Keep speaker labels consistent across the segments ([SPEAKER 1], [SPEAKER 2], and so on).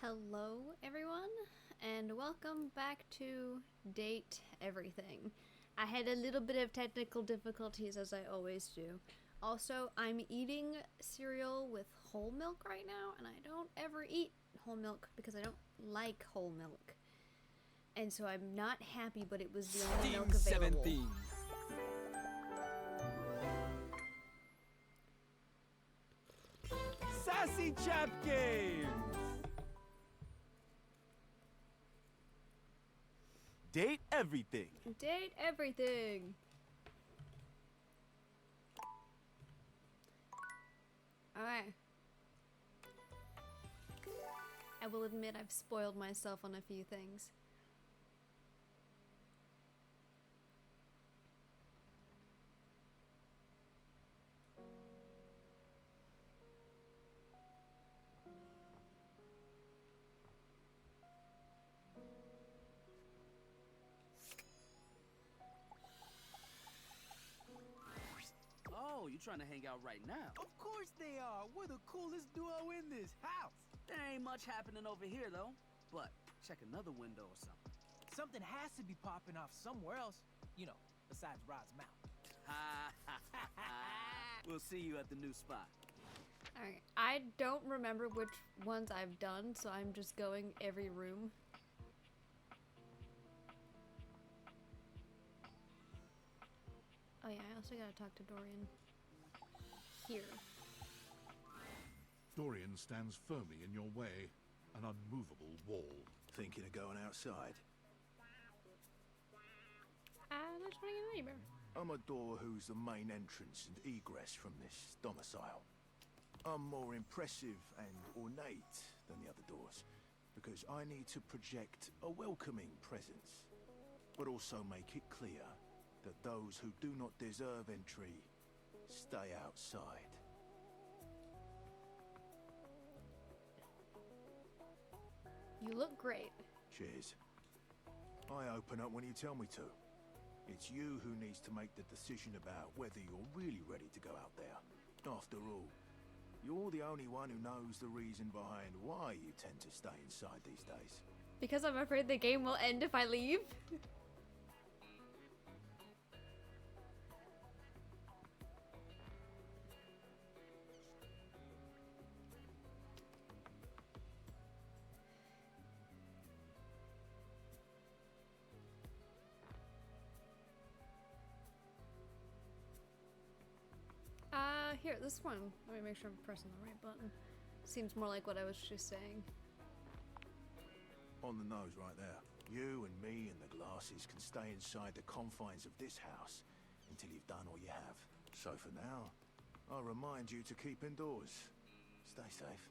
[SPEAKER 1] Hello everyone, and welcome back to Date Everything. I had a little bit of technical difficulties as I always do. Also, I'm eating cereal with whole milk right now, and I don't ever eat whole milk because I don't like whole milk. And so I'm not happy, but it was the only milk available.
[SPEAKER 2] 17. Sassy Chap games. Date everything.
[SPEAKER 1] Date everything! Alright. I will admit I've spoiled myself on a few things.
[SPEAKER 3] Oh, you trying to hang out right now?
[SPEAKER 2] Of course they are. We're the coolest duo in this house.
[SPEAKER 3] There ain't much happening over here, though. But check another window or something.
[SPEAKER 2] Something has to be popping off somewhere else. You know, besides Rod's mouth.
[SPEAKER 3] Ha ha ha ha. We'll see you at the new spot.
[SPEAKER 1] Alright, I don't remember which ones I've done, so I'm just going every room. Oh yeah, I also gotta talk to Dorian. Here.
[SPEAKER 4] Dorian stands firmly in your way, an unmovable wall.
[SPEAKER 5] Thinking of going outside?
[SPEAKER 1] I just wanna get a neighbor.
[SPEAKER 5] I'm a door who's the main entrance and egress from this domicile. I'm more impressive and ornate than the other doors, because I need to project a welcoming presence, but also make it clear that those who do not deserve entry stay outside.
[SPEAKER 1] You look great.
[SPEAKER 5] Cheers. I open up when you tell me to. It's you who needs to make the decision about whether you're really ready to go out there. After all, you're the only one who knows the reason behind why you tend to stay inside these days.
[SPEAKER 1] Because I'm afraid the game will end if I leave. Here, this one. Let me make sure I'm pressing the right button. Seems more like what I was just saying.
[SPEAKER 5] On the nose right there. You and me and the glasses can stay inside the confines of this house until you've done all you have. So for now, I'll remind you to keep indoors. Stay safe.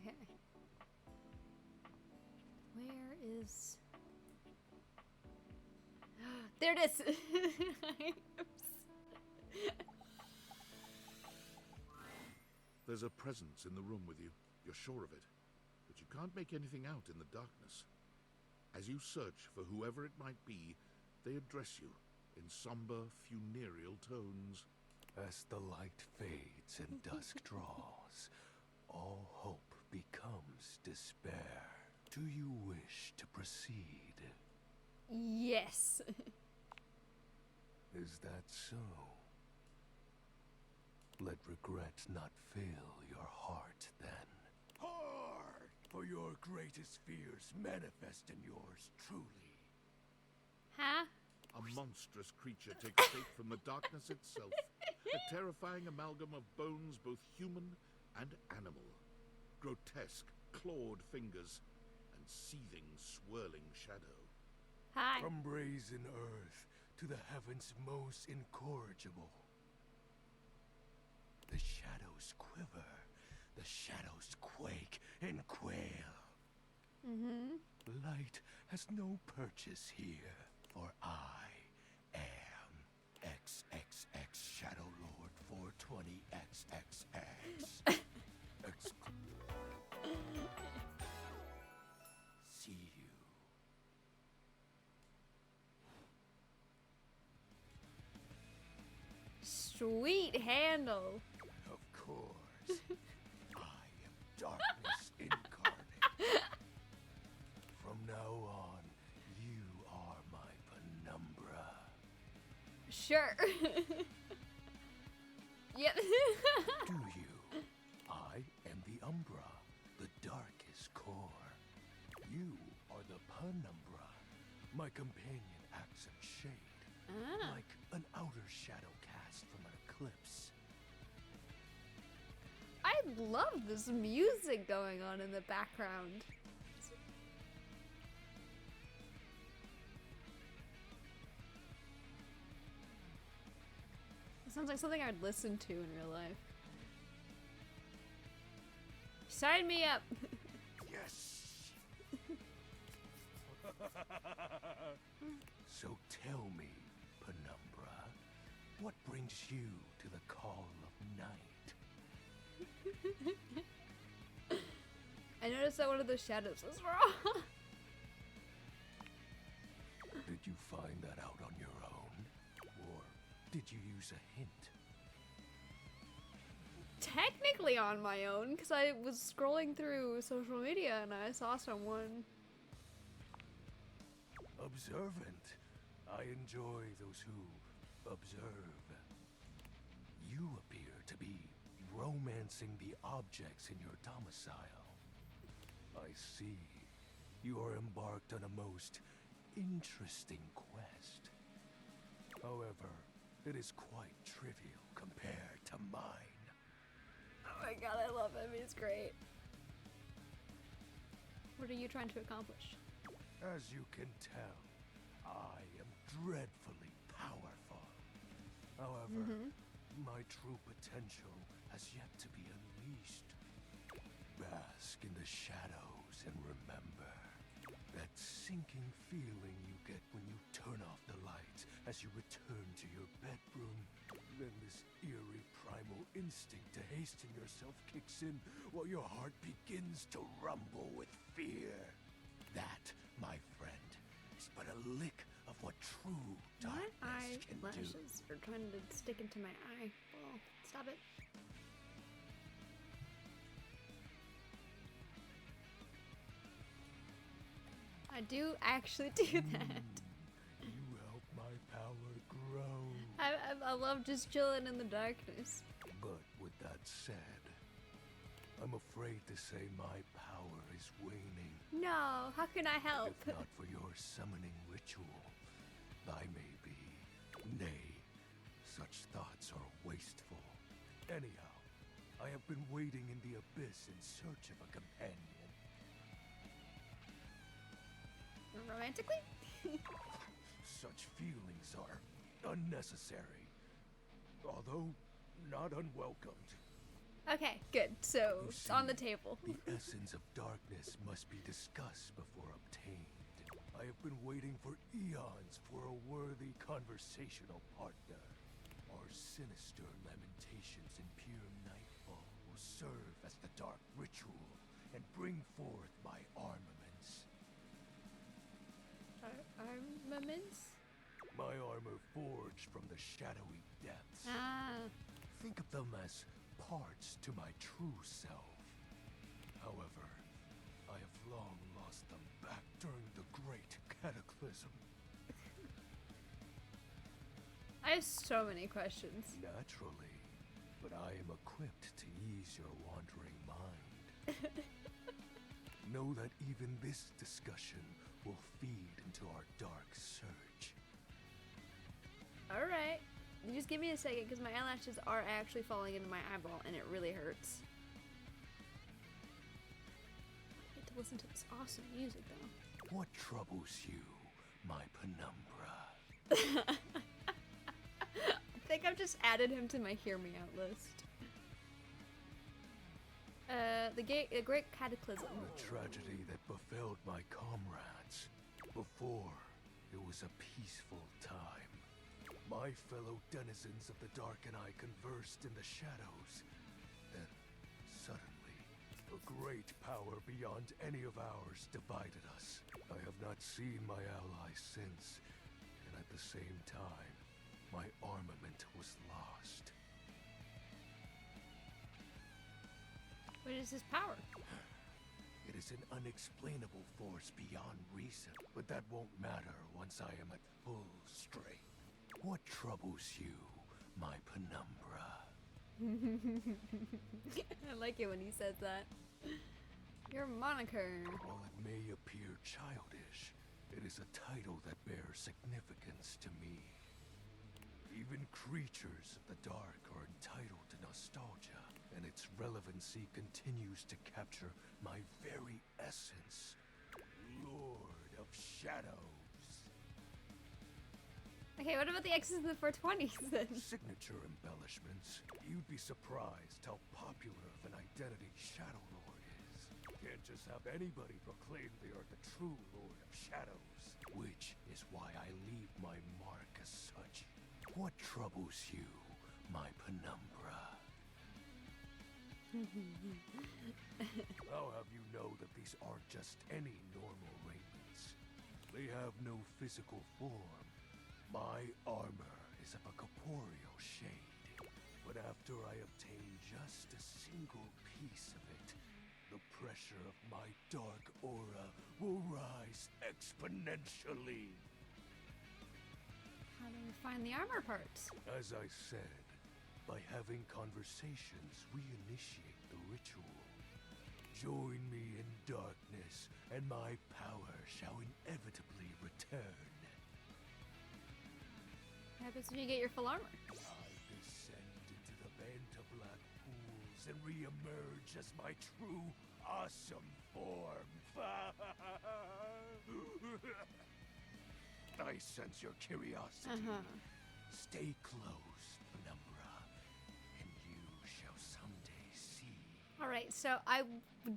[SPEAKER 1] Okay. Where is... There it is!
[SPEAKER 4] There's a presence in the room with you. You're sure of it. But you can't make anything out in the darkness. As you search for whoever it might be, they address you in somber, funereal tones.
[SPEAKER 6] As the light fades and dusk draws, all hope becomes despair. Do you wish to proceed?
[SPEAKER 1] Yes.
[SPEAKER 6] Is that so? Let regret not fill your heart then. Hard! For your greatest fears manifest in yours truly.
[SPEAKER 1] Huh?
[SPEAKER 4] A monstrous creature takes shape from the darkness itself. A terrifying amalgam of bones both human and animal. Grotesque, clawed fingers, and seething, swirling shadow.
[SPEAKER 1] Hi.
[SPEAKER 6] From brazen earth to the heavens most incorrigible. The shadows quiver, the shadows quake and quail. Light has no purchase here, for I am XXX Shadow Lord 420XXX. See you.
[SPEAKER 1] sweet handle.
[SPEAKER 6] Of course. I am darkness incarnate. From now on, you are my penumbra.
[SPEAKER 1] Sure. Yep.
[SPEAKER 6] Do you? I am the umbra, the darkest core. You are the penumbra. My companion acts in shade, like an outer shadow cast from an eclipse.
[SPEAKER 1] I love this music going on in the background. It sounds like something I'd listen to in real life. Sign me up.
[SPEAKER 6] Yes! So tell me, penumbra, what brings you to the call of night?
[SPEAKER 1] I noticed that one of the shadows was wrong.
[SPEAKER 6] Did you find that out on your own? Or did you use a hint?
[SPEAKER 1] Technically on my own, because I was scrolling through social media and I saw someone.
[SPEAKER 6] Observant. I enjoy those who observe. You appear to be romancing the objects in your domicile. I see. You are embarked on a most interesting quest. However, it is quite trivial compared to mine.
[SPEAKER 1] Oh my god, I love him. He's great. What are you trying to accomplish?
[SPEAKER 6] As you can tell, I am dreadfully powerful. However, my true potential has yet to be unleashed. Bask in the shadows and remember that sinking feeling you get when you turn off the lights as you return to your bedroom. Then this eerie primal instinct to hasten yourself kicks in while your heart begins to rumble with fear. That, my friend, is but a lick of what true
[SPEAKER 1] My
[SPEAKER 6] darkness can do.
[SPEAKER 1] eyelashes are trying to stick into my eye. Well, stop it. I do actually do that.
[SPEAKER 6] You help my power grow.
[SPEAKER 1] I love just chilling in the darkness.
[SPEAKER 6] But with that said, I'm afraid to say my power is waning.
[SPEAKER 1] No, how can I help?
[SPEAKER 6] If not for your summoning ritual, I may be. Nay, such thoughts are wasteful. Anyhow, I have been wading in the abyss in search of a companion.
[SPEAKER 1] Romantically?
[SPEAKER 6] Such feelings are unnecessary, although not unwelcomed.
[SPEAKER 1] Okay, good. So,
[SPEAKER 6] You
[SPEAKER 1] it's on the
[SPEAKER 6] see,
[SPEAKER 1] table.
[SPEAKER 6] The essence of darkness must be discussed before obtained. I have been waiting for eons for a worthy conversational partner. Our sinister lamentations in pure nightfall will serve as the dark ritual and bring forth my armaments.
[SPEAKER 1] Armaments?
[SPEAKER 6] My armor forged from the shadowy depths.
[SPEAKER 1] Ah.
[SPEAKER 6] Think of them as parts to my true self. However, I have long lost them back during the Great Cataclysm.
[SPEAKER 1] I have so many questions.
[SPEAKER 6] Naturally, but I am equipped to ease your wandering mind. Know that even this discussion will feed into our dark search.
[SPEAKER 1] Alright. You just give me a second because my eyelashes are actually falling into my eyeball and it really hurts. I get to listen to this awesome music though.
[SPEAKER 6] What troubles you, my penumbra?
[SPEAKER 1] I think I've just added him to my Hear Me Out list. The Great Cataclysm.
[SPEAKER 6] The tragedy that befell my comrades. Before, it was a peaceful time. My fellow denizens of the dark and I conversed in the shadows. Then, suddenly, a great power beyond any of ours divided us. I have not seen my allies since, and at the same time, my armament was lost.
[SPEAKER 1] What is his power?
[SPEAKER 6] It is an unexplainable force beyond reason, but that won't matter once I am at full strength. What troubles you, my penumbra?
[SPEAKER 1] I like it when he says that. Your moniker.
[SPEAKER 6] While it may appear childish, it is a title that bears significance to me. Even creatures of the dark are entitled to nostalgia, and its relevancy continues to capture my very essence. Lord of Shadows.
[SPEAKER 1] Okay, what about the X's and the 420s then?
[SPEAKER 6] Signature embellishments. You'd be surprised how popular of an identity Shadow Lord is. Can't just have anybody proclaim they are the true Lord of Shadows, which is why I leave my mark as such. What troubles you, my penumbra? I'll have you know that these aren't just any normal raiments. They have no physical form. My armor is of a corporeal shade, but after I obtain just a single piece of it, the pressure of my dark aura will rise exponentially.
[SPEAKER 1] How do we find the armor parts?
[SPEAKER 6] As I said, by having conversations, we initiate the ritual. Join me in darkness, and my power shall inevitably return.
[SPEAKER 1] What happens when you get your full armor?
[SPEAKER 6] I descend into the vent of black pools and re-emerge as my true, awesome form. I sense your curiosity. Stay close, penumbra, and you shall someday see.
[SPEAKER 1] Alright, so I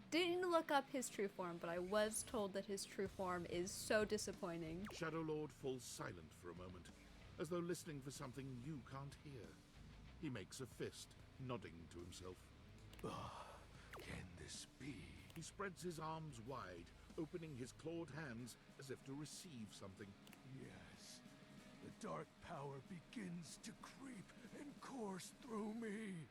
[SPEAKER 1] didn't look up his true form, but I was told that his true form is so disappointing.
[SPEAKER 4] Shadow Lord falls silent for a moment, as though listening for something you can't hear. He makes a fist, nodding to himself.
[SPEAKER 6] Can this be?
[SPEAKER 4] He spreads his arms wide, opening his clawed hands as if to receive something.
[SPEAKER 6] Yes. The dark power begins to creep and course through me.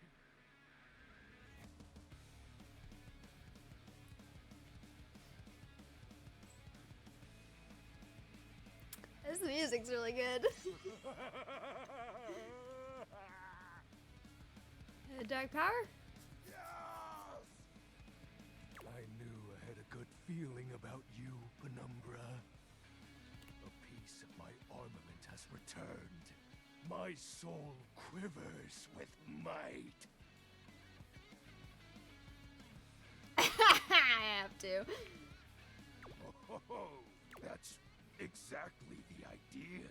[SPEAKER 1] This music's really good. Dark power?
[SPEAKER 6] Yes! I knew I had a good feeling about you, Penumbra. A piece of my armament has returned. My soul quivers with might.
[SPEAKER 1] I have to.
[SPEAKER 6] Oh, that's exactly the idea.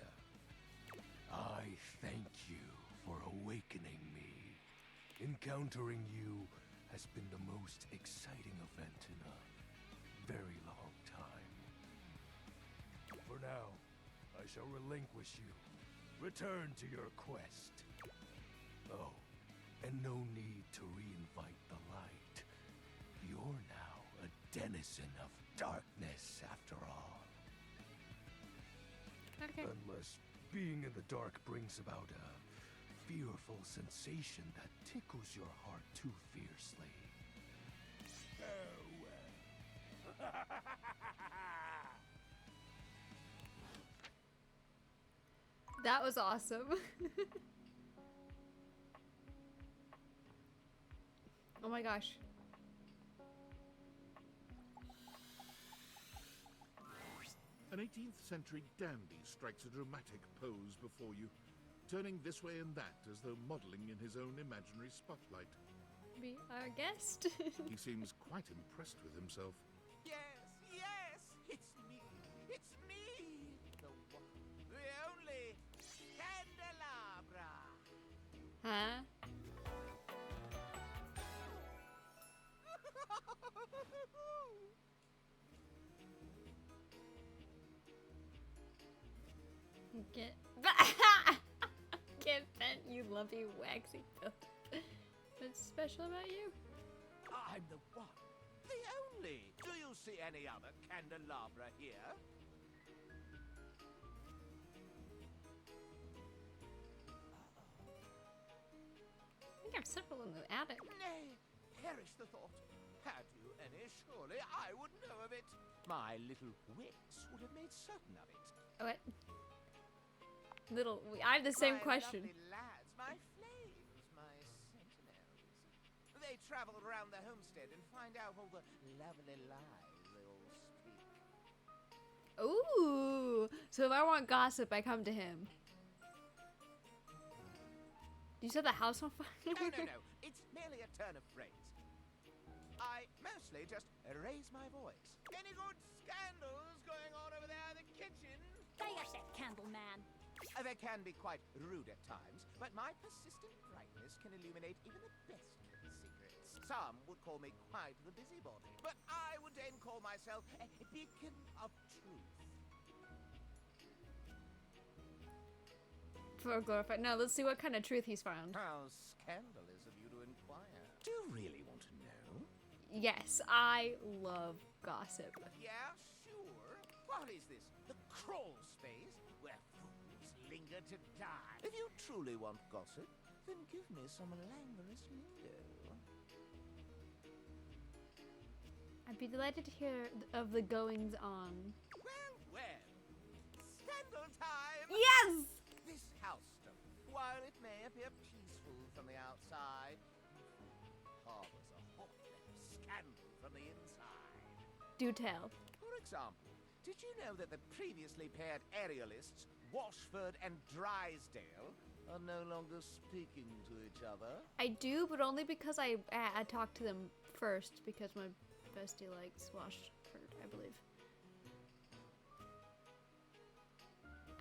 [SPEAKER 6] I thank you for awakening me. Encountering you has been the most exciting event in a very long time. For now, I shall relinquish you. Return to your quest. Oh, and no need to reinvite the light. You're now a denizen of darkness, after all.
[SPEAKER 1] Okay.
[SPEAKER 6] Unless being in the dark brings about a fearful sensation that tickles your heart too fiercely. Farewell.
[SPEAKER 1] That was awesome. Oh my gosh.
[SPEAKER 4] An 18th century dandy strikes a dramatic pose before you, turning this way and that as though modeling in his own imaginary spotlight.
[SPEAKER 1] Be our guest.
[SPEAKER 4] He seems quite impressed with himself.
[SPEAKER 2] Yes, yes, it's me. It's me. The one, the only candelabra.
[SPEAKER 1] Huh? Get get bent, you lumpy waxy filth. What's special about you?
[SPEAKER 2] I'm the one, the only. Do you see any other candelabra here?
[SPEAKER 1] think I have several in the attic.
[SPEAKER 2] Nay, perish the thought. Had you any, surely I would know of it. My little wits would have made certain of it.
[SPEAKER 1] Oh, what? I have the same
[SPEAKER 2] My
[SPEAKER 1] question.
[SPEAKER 2] lovely lads, my flames, my sentinels. They travel around the homestead and find out all the lovely lies they all speak.
[SPEAKER 1] Ooh. So if I want gossip, I come to him. You said the house on fire?
[SPEAKER 2] No. It's merely a turn of phrase. I mostly just raise my voice. Any good scandals going on over there in the kitchen?
[SPEAKER 7] There's that candle man.
[SPEAKER 2] They can be quite rude at times, but my persistent brightness can illuminate even the best little secrets. Some would call me quite the busybody, but I would then call myself a beacon of truth.
[SPEAKER 1] For glorified. No, let's see what kind of truth he's found.
[SPEAKER 2] How scandalous of you to inquire. Do you really want to know?
[SPEAKER 1] Yes, I love gossip.
[SPEAKER 2] Yeah, sure. What is this? The crawl space where fools linger to die. If you truly want gossip, then give me some languorous lingo.
[SPEAKER 1] I'd be delighted to hear of the goings on.
[SPEAKER 2] Well. Scandal time!
[SPEAKER 1] Yes!
[SPEAKER 2] This housestone, while it may appear peaceful from the outside, harbors a hotbed of scandal from the inside.
[SPEAKER 1] Do tell.
[SPEAKER 2] For example, did you know that the previously paired aerialists, Washford and Drysdale, are no longer speaking to each other?
[SPEAKER 1] I do, but only because I talked to them first, because my bestie likes Washford, I believe.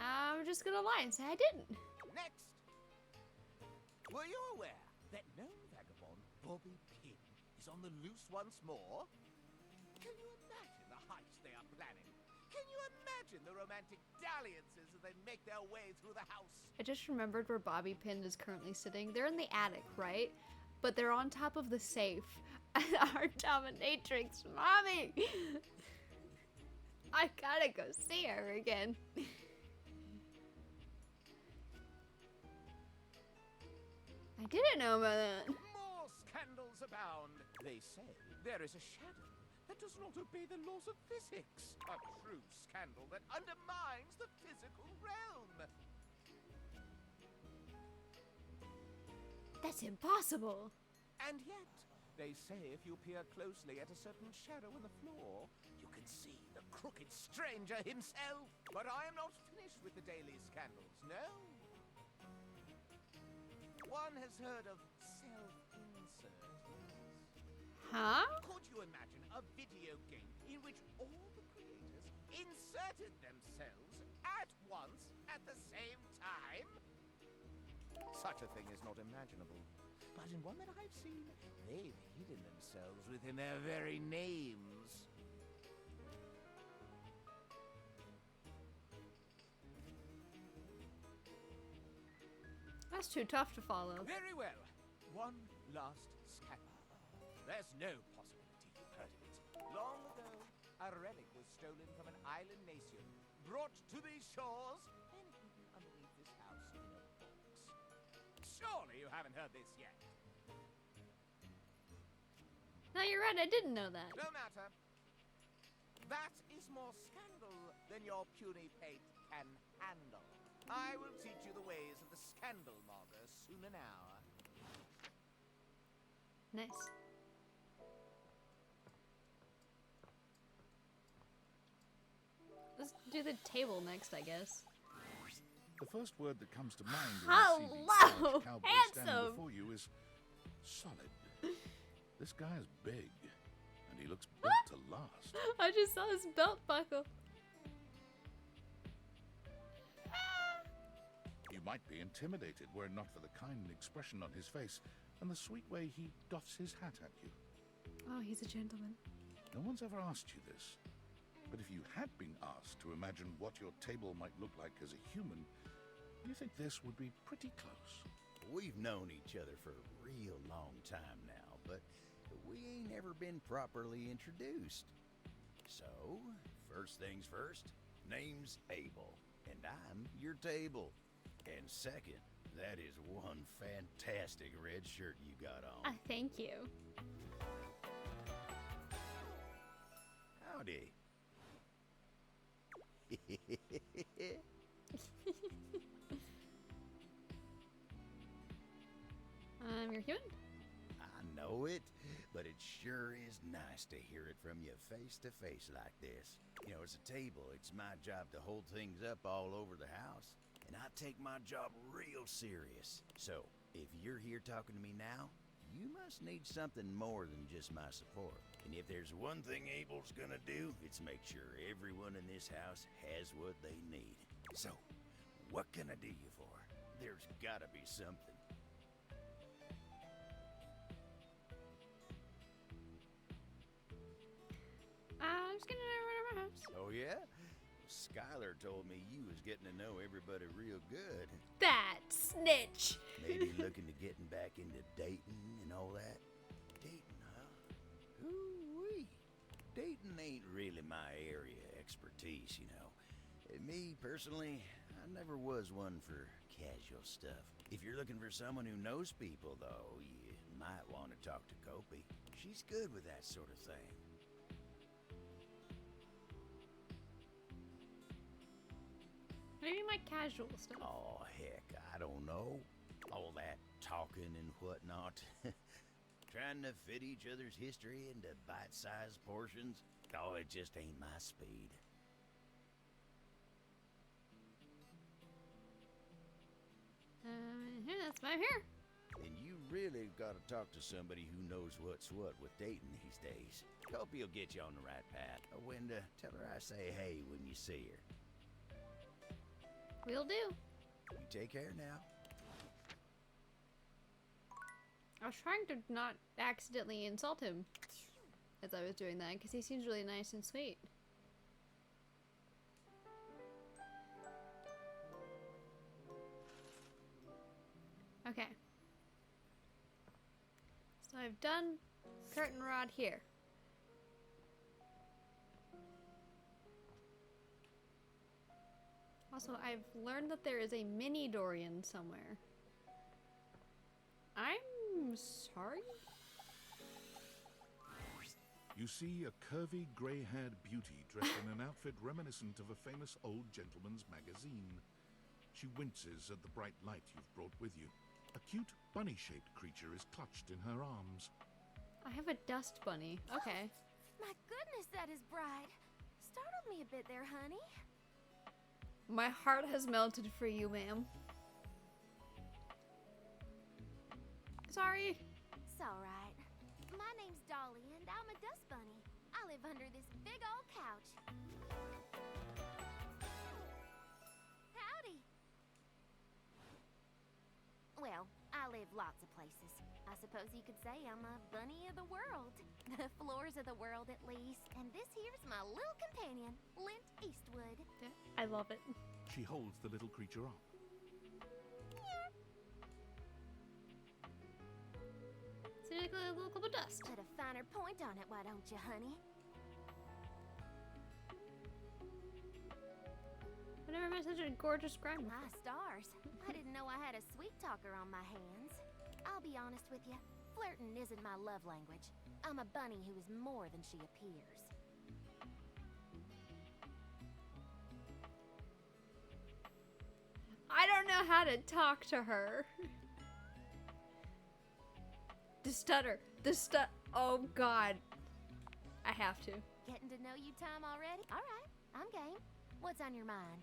[SPEAKER 1] I'm just gonna lie and say I didn't.
[SPEAKER 2] Next! Were you aware that known vagabond Bobby Pin is on the loose once more? Can you imagine the heist they are planning? Can you imagine the romantic dalliances as they make their way through the house?
[SPEAKER 1] I just remembered where Bobby Pin is currently sitting. They're in the attic, right? But they're on top of the safe. Our dominatrix, mommy! I gotta go see her again. I didn't know about that.
[SPEAKER 2] More scandals abound. They say there is a shadow that does not obey the laws of physics. A true scandal that undermines the physical realm.
[SPEAKER 1] That's impossible.
[SPEAKER 2] And yet, they say if you peer closely at a certain shadow in the floor, you can see the crooked stranger himself. But I am not finished with the daily scandals, no. One has heard of self-insert.
[SPEAKER 1] Huh?
[SPEAKER 2] Could you imagine a video game in which all the creators inserted themselves at once at the same time? Such a thing is not imaginable. But in one that I've seen, they've hidden themselves within their very names.
[SPEAKER 1] That's too tough to follow.
[SPEAKER 2] Very well. One last scandal. There's no possibility you've heard of it. Long ago, a relic was stolen from an island nation, brought to these shores, and hidden underneath this house in a box. Surely you haven't heard this yet.
[SPEAKER 1] No, you're right. I didn't know that.
[SPEAKER 2] No matter. That is more scandal than your puny pate can handle. I will teach you the ways of the scandal monger soon enow.
[SPEAKER 1] Nice. Let's do the table next, I guess.
[SPEAKER 4] The first word that comes to mind
[SPEAKER 1] Hello,
[SPEAKER 4] when you see the large cowboy standing
[SPEAKER 1] handsome.
[SPEAKER 4] before you is solid. This guy is big, and he looks built to last.
[SPEAKER 1] I just saw his belt buckle.
[SPEAKER 4] You might be intimidated were it not for the kind expression on his face and the sweet way he doffs his hat at you.
[SPEAKER 1] Oh, he's a gentleman.
[SPEAKER 4] No one's ever asked you this, but if you had been asked to imagine what your table might look like as a human, you think this would be pretty close.
[SPEAKER 8] We've known each other for a real long time now, but we ain't never been properly introduced. So, first things first, name's Abel, and I'm your table. And second, That is one fantastic red shirt you got on.
[SPEAKER 1] Thank you.
[SPEAKER 8] Howdy.
[SPEAKER 1] You're human?
[SPEAKER 8] I know it, but it sure is nice to hear it from you face to face like this. You know, as a table, it's my job to hold things up all over the house, and I take my job real serious. So, if you're here talking to me now, you must need something more than just my support. And if there's one thing Abel's gonna do, it's make sure everyone in this house has what they need. So, what can I do you for? There's gotta be something.
[SPEAKER 1] I'm just gonna run around my house.
[SPEAKER 8] Oh yeah? Skylar told me you was getting to know everybody real good.
[SPEAKER 1] That snitch!
[SPEAKER 8] Maybe looking to getting back into dating and all that. Dating, huh? Ooh-wee. Dating ain't really my area of expertise, you know. Me, personally, I never was one for casual stuff. If you're looking for someone who knows people, though, you might want to talk to Kopi. She's good with that sort of thing.
[SPEAKER 1] What do you mean by casual stuff?
[SPEAKER 8] Oh, heck, I don't know. All that talking and whatnot. Trying to fit each other's history into bite-sized portions. Oh, it just ain't my speed.
[SPEAKER 1] That's why I'm here.
[SPEAKER 8] And you really gotta talk to somebody who knows what's what with dating these days. Hope he'll get you on the right path. Wenda, tell her I say hey when you see her.
[SPEAKER 1] Will do.
[SPEAKER 8] You take care now.
[SPEAKER 1] I was trying to not accidentally insult him as I was doing that, because he seems really nice and sweet. Okay. So I've done curtain rod here. Also, I've learned that there is a mini Dorian somewhere. I'm sorry?
[SPEAKER 4] You see a curvy, grey-haired beauty dressed in an outfit reminiscent of a famous old gentleman's magazine. She winces at the bright light you've brought with you. A cute, bunny-shaped creature is clutched in her arms.
[SPEAKER 1] I have a dust bunny. Okay.
[SPEAKER 9] My goodness, that is bright. Startled me a bit there, honey.
[SPEAKER 1] My heart has melted for you, ma'am. Sorry.
[SPEAKER 9] It's alright. My name's Dolly, and I'm a dust bunny. I live under this big old couch. Howdy. Well, I live lots of places. I suppose you could say I'm a bunny of the world. The floors of the world, at least. And this here's my little companion, Lint Eastwood.
[SPEAKER 1] I love it.
[SPEAKER 4] She holds the little creature up.
[SPEAKER 1] So like a little clump of dust.
[SPEAKER 9] Put a finer point on it, why don't you, honey?
[SPEAKER 1] I've never met such a gorgeous grandma.
[SPEAKER 9] My stars. I didn't know I had a sweet talker on my hands. I'll be honest with you. Flirting isn't my love language. I'm a bunny who is more than she appears.
[SPEAKER 1] I don't know how to talk to her. The stutter. Oh god. I have to.
[SPEAKER 9] Getting to know you time already? Alright, I'm game. What's on your mind?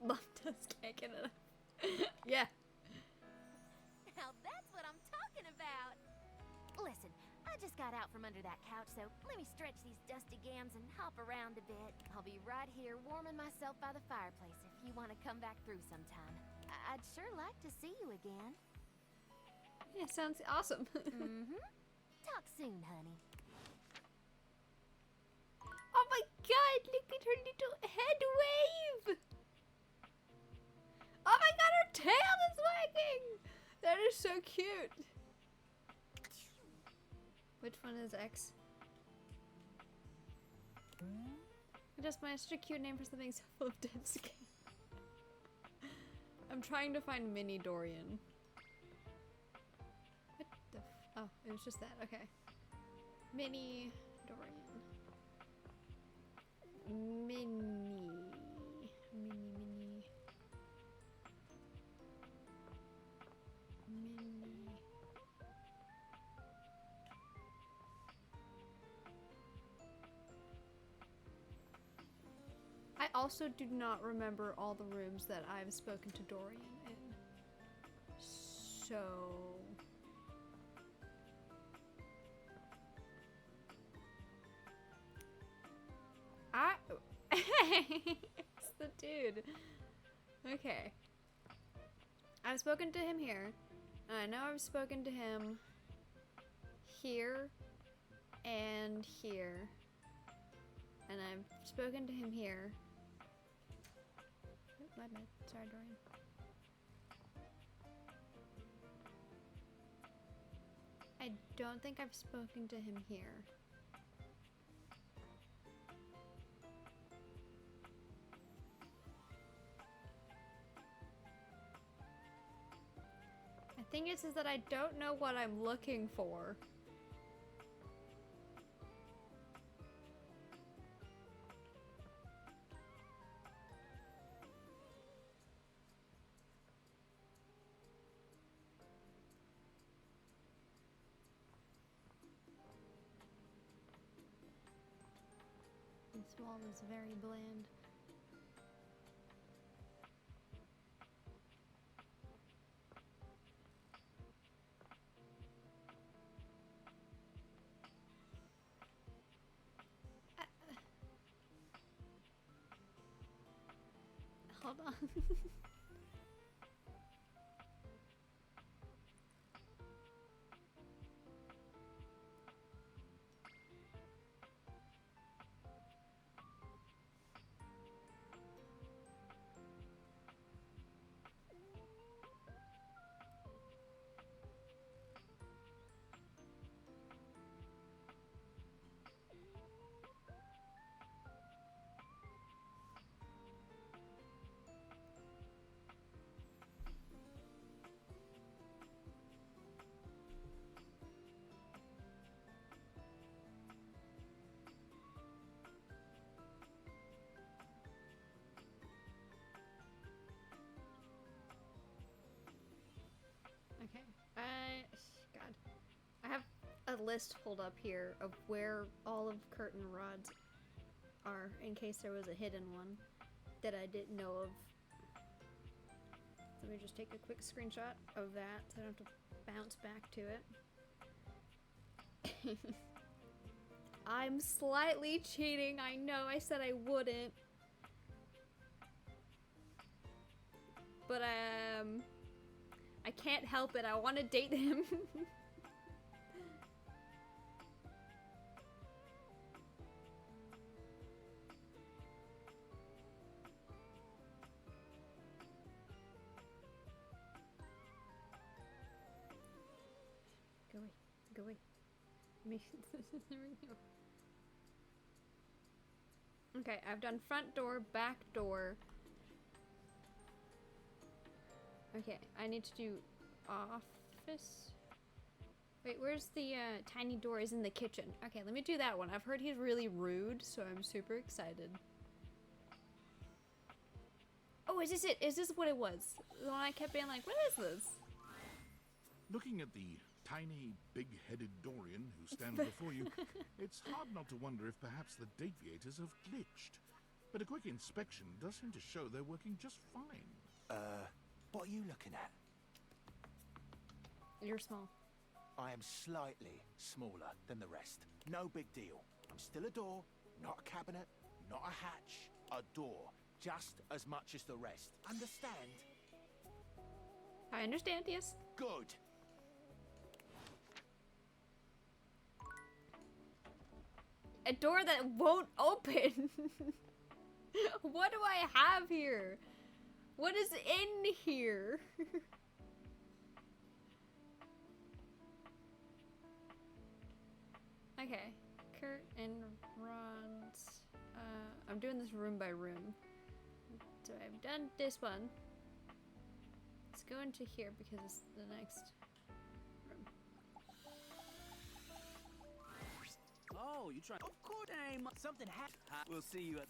[SPEAKER 1] Mom just can't get enough. Yeah.
[SPEAKER 9] Now that's what I'm talking about. Listen, I just got out from under that couch, so let me stretch these dusty gams and hop around a bit. I'll be right here warming myself by the fireplace if you want to come back through sometime. I'd sure like to see you again.
[SPEAKER 1] Yeah, sounds awesome.
[SPEAKER 9] Mm-hmm. Talk soon, honey.
[SPEAKER 1] Oh my god, look at her little head wave! Oh my god, her tail is wagging! That is so cute. Which one is X? Just my such a cute name for something so full of dead skin. I'm trying to find Mini Dorian. What the oh, it was just that. Okay. Mini Dorian. Mini. I also do not remember all the rooms that I've spoken to Dorian in. So... it's the dude. Okay. I've spoken to him here. I know I've spoken to him here and here. And I've spoken to him here. Oh, my bad. Sorry, Dorian. I don't think I've spoken to him here. The thing is that I don't know what I'm looking for. This wall is very bland. Hold on. Okay. God. I have a list pulled up here of where all of curtain rods are in case there was a hidden one that I didn't know of. Let me just take a quick screenshot of that so I don't have to bounce back to it. I'm slightly cheating. I know I said I wouldn't. But I can't help it. I want to date him. Go away. Go away. There we go. Okay, I've done front door, back door. Okay, I need to do office. Wait, where's the tiny door? Is in the kitchen. Okay, let me do that one. I've heard he's really rude, so I'm super excited. Oh, is this it? Is this what it was? The one I kept being like, what is this?
[SPEAKER 4] Looking at the tiny, big-headed Dorian who stands before you, it's hard not to wonder if perhaps the deviators have glitched. But a quick inspection does seem to show they're working just fine.
[SPEAKER 5] What are you looking at?
[SPEAKER 1] You're small.
[SPEAKER 5] I am slightly smaller than the rest. No big deal. I'm still a door, not a cabinet, not a hatch. A door, just as much as the rest. Understand?
[SPEAKER 1] I understand, yes.
[SPEAKER 5] Good.
[SPEAKER 1] A door that won't open. What do I have here? What is in here? Okay. Curtain rods. I'm doing this room by room. So I've done this one. Let's go into here because it's the next room.
[SPEAKER 3] Oh, you trying? Of course, ain't something happened. We'll see you at.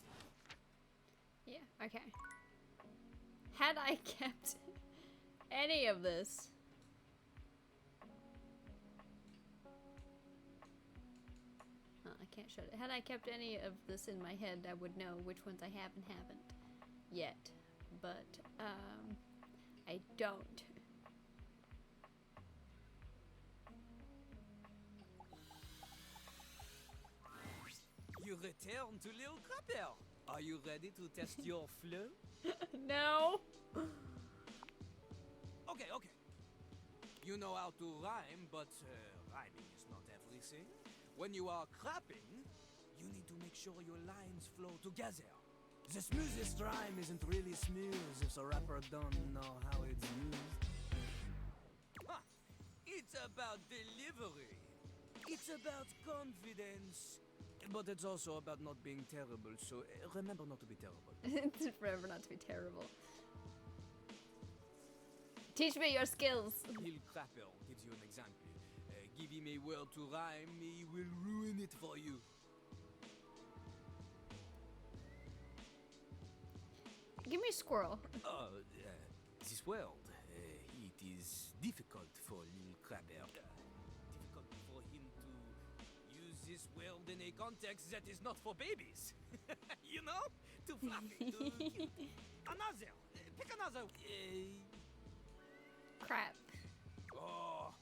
[SPEAKER 1] Yeah, okay. Had I kept any of this... Oh, I can't shut it. Had I kept any of this in my head, I would know which ones I have and haven't yet. But, I don't.
[SPEAKER 3] You return to Little Crapper. Are you ready to test your flow?
[SPEAKER 1] No!
[SPEAKER 3] Okay. You know how to rhyme, but rhyming is not everything. When you are crapping, you need to make sure your lines flow together. The smoothest rhyme isn't really smooth if the rapper don't know how it's used. It's about delivery. It's about confidence. But it's also about not being terrible, so remember not to be terrible.
[SPEAKER 1] Remember not to be terrible. Teach me your skills.
[SPEAKER 3] Lil Crapper gives you an example. Give him a word to rhyme, he will ruin it for you.
[SPEAKER 1] Give me a squirrel.
[SPEAKER 3] This world, it is difficult for Lil Crapper. Difficult for him to use this world in a context that is not for babies. You know? Too fluffy, too cute. Another. Pick another.
[SPEAKER 1] Crap.
[SPEAKER 3] Oh,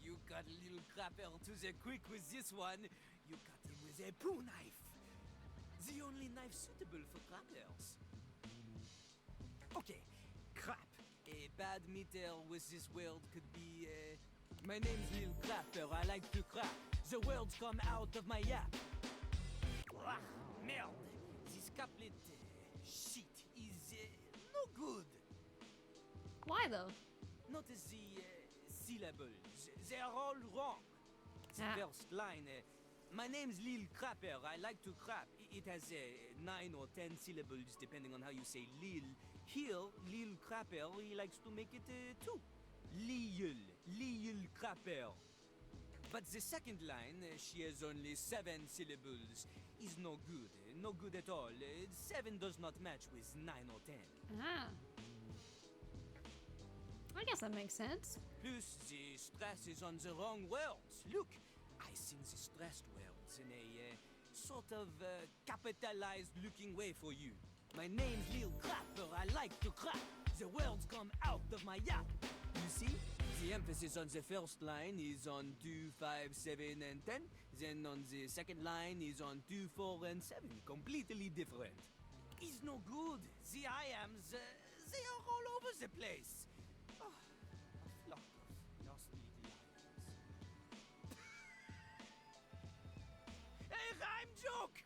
[SPEAKER 3] you got Lil Crapper to the quick with this one. You got him with a poo knife. The only knife suitable for crappers. Okay, crap. A bad meter with this world could be, my name's Lil Crapper, I like to crap. The words come out of my yap. Ah, merde. This couplet, shit, is, no good.
[SPEAKER 1] Why though?
[SPEAKER 3] Notice the syllables. They are all wrong. The first line, my name's Lil Crapper, I like to crap. It has 9 or 10 syllables depending on how you say Lil. Here, Lil Crapper, he likes to make it 2. Lil Crapper. But the second line, she has only 7 syllables, is no good. No good at all. 7 does not match with 9 or 10.
[SPEAKER 1] Ah. I guess that makes sense.
[SPEAKER 3] Plus, the stress is on the wrong words. Look, I sing the stressed words in a sort of capitalized looking way for you. My name's Lil Crapper, I like to crap. The words come out of my yap. You see? The emphasis on the first line is on 2, 5, 7, and 10. Then on the second line is on 2, 4, and 7. Completely different. It's no good. The I-ams, they are all over the place. Oh, a flock of lost little lions. A rhyme joke!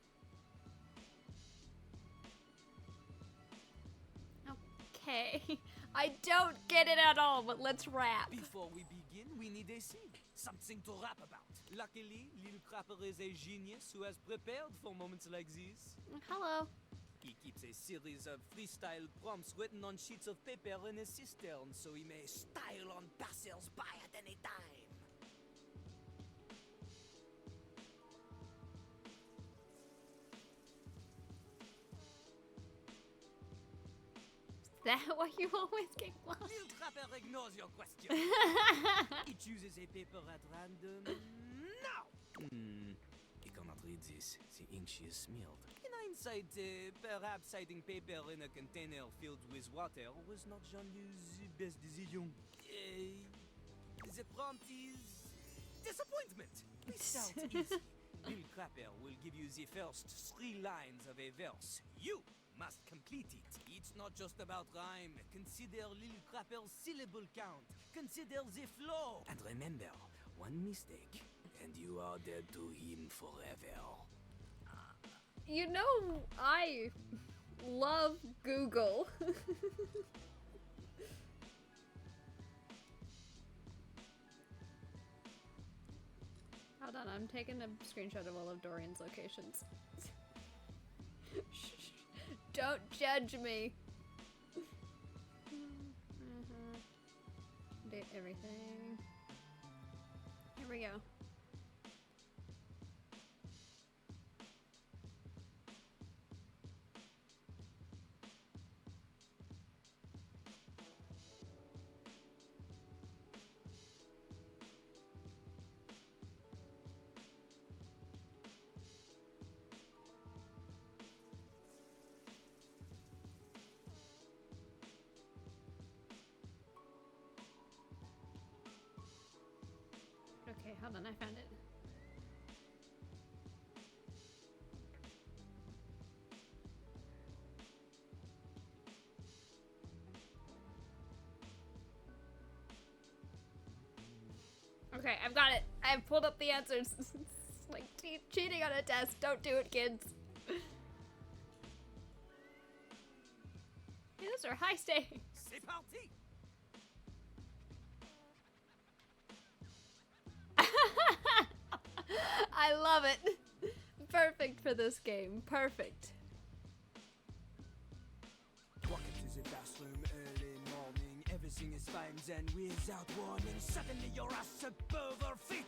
[SPEAKER 1] Okay. I don't get it at all, but let's rap.
[SPEAKER 3] Before we begin, we need a scene. Something to rap about. Luckily, Lil Crapper is a genius who has prepared for moments like this.
[SPEAKER 1] Hello.
[SPEAKER 3] He keeps a series of freestyle prompts written on sheets of paper in his cistern so he may style on passers-by at any time.
[SPEAKER 1] Is that why you always get lost?
[SPEAKER 3] Lil Crapper ignores your question. He chooses a paper at random. Now! He cannot read this. The ink she is smeared. In hindsight, perhaps hiding paper in a container filled with water was not Jean-Lou's best decision. The prompt is... disappointment. We start easy. Lil Crapper will give you the first 3 lines of a verse. You must complete it. It's not just about rhyme. Consider Lil Crapper's syllable count. Consider the flow. And remember, one mistake, and you are dead to him forever.
[SPEAKER 1] You know, I love Google. Hold on, I'm taking a screenshot of all of Dorian's locations. Don't judge me. Did everything. Here we go. Okay, hold on, I found it. Okay, I've got it. I've pulled up the answers. It's like cheating on a test. Don't do it, kids. Hey, those are high stakes.
[SPEAKER 3] C'est parti!
[SPEAKER 1] I love it. Perfect for this game. Perfect.
[SPEAKER 3] Walk into the bathroom early morning, everything is fine, then without warning, suddenly your ass above her feet.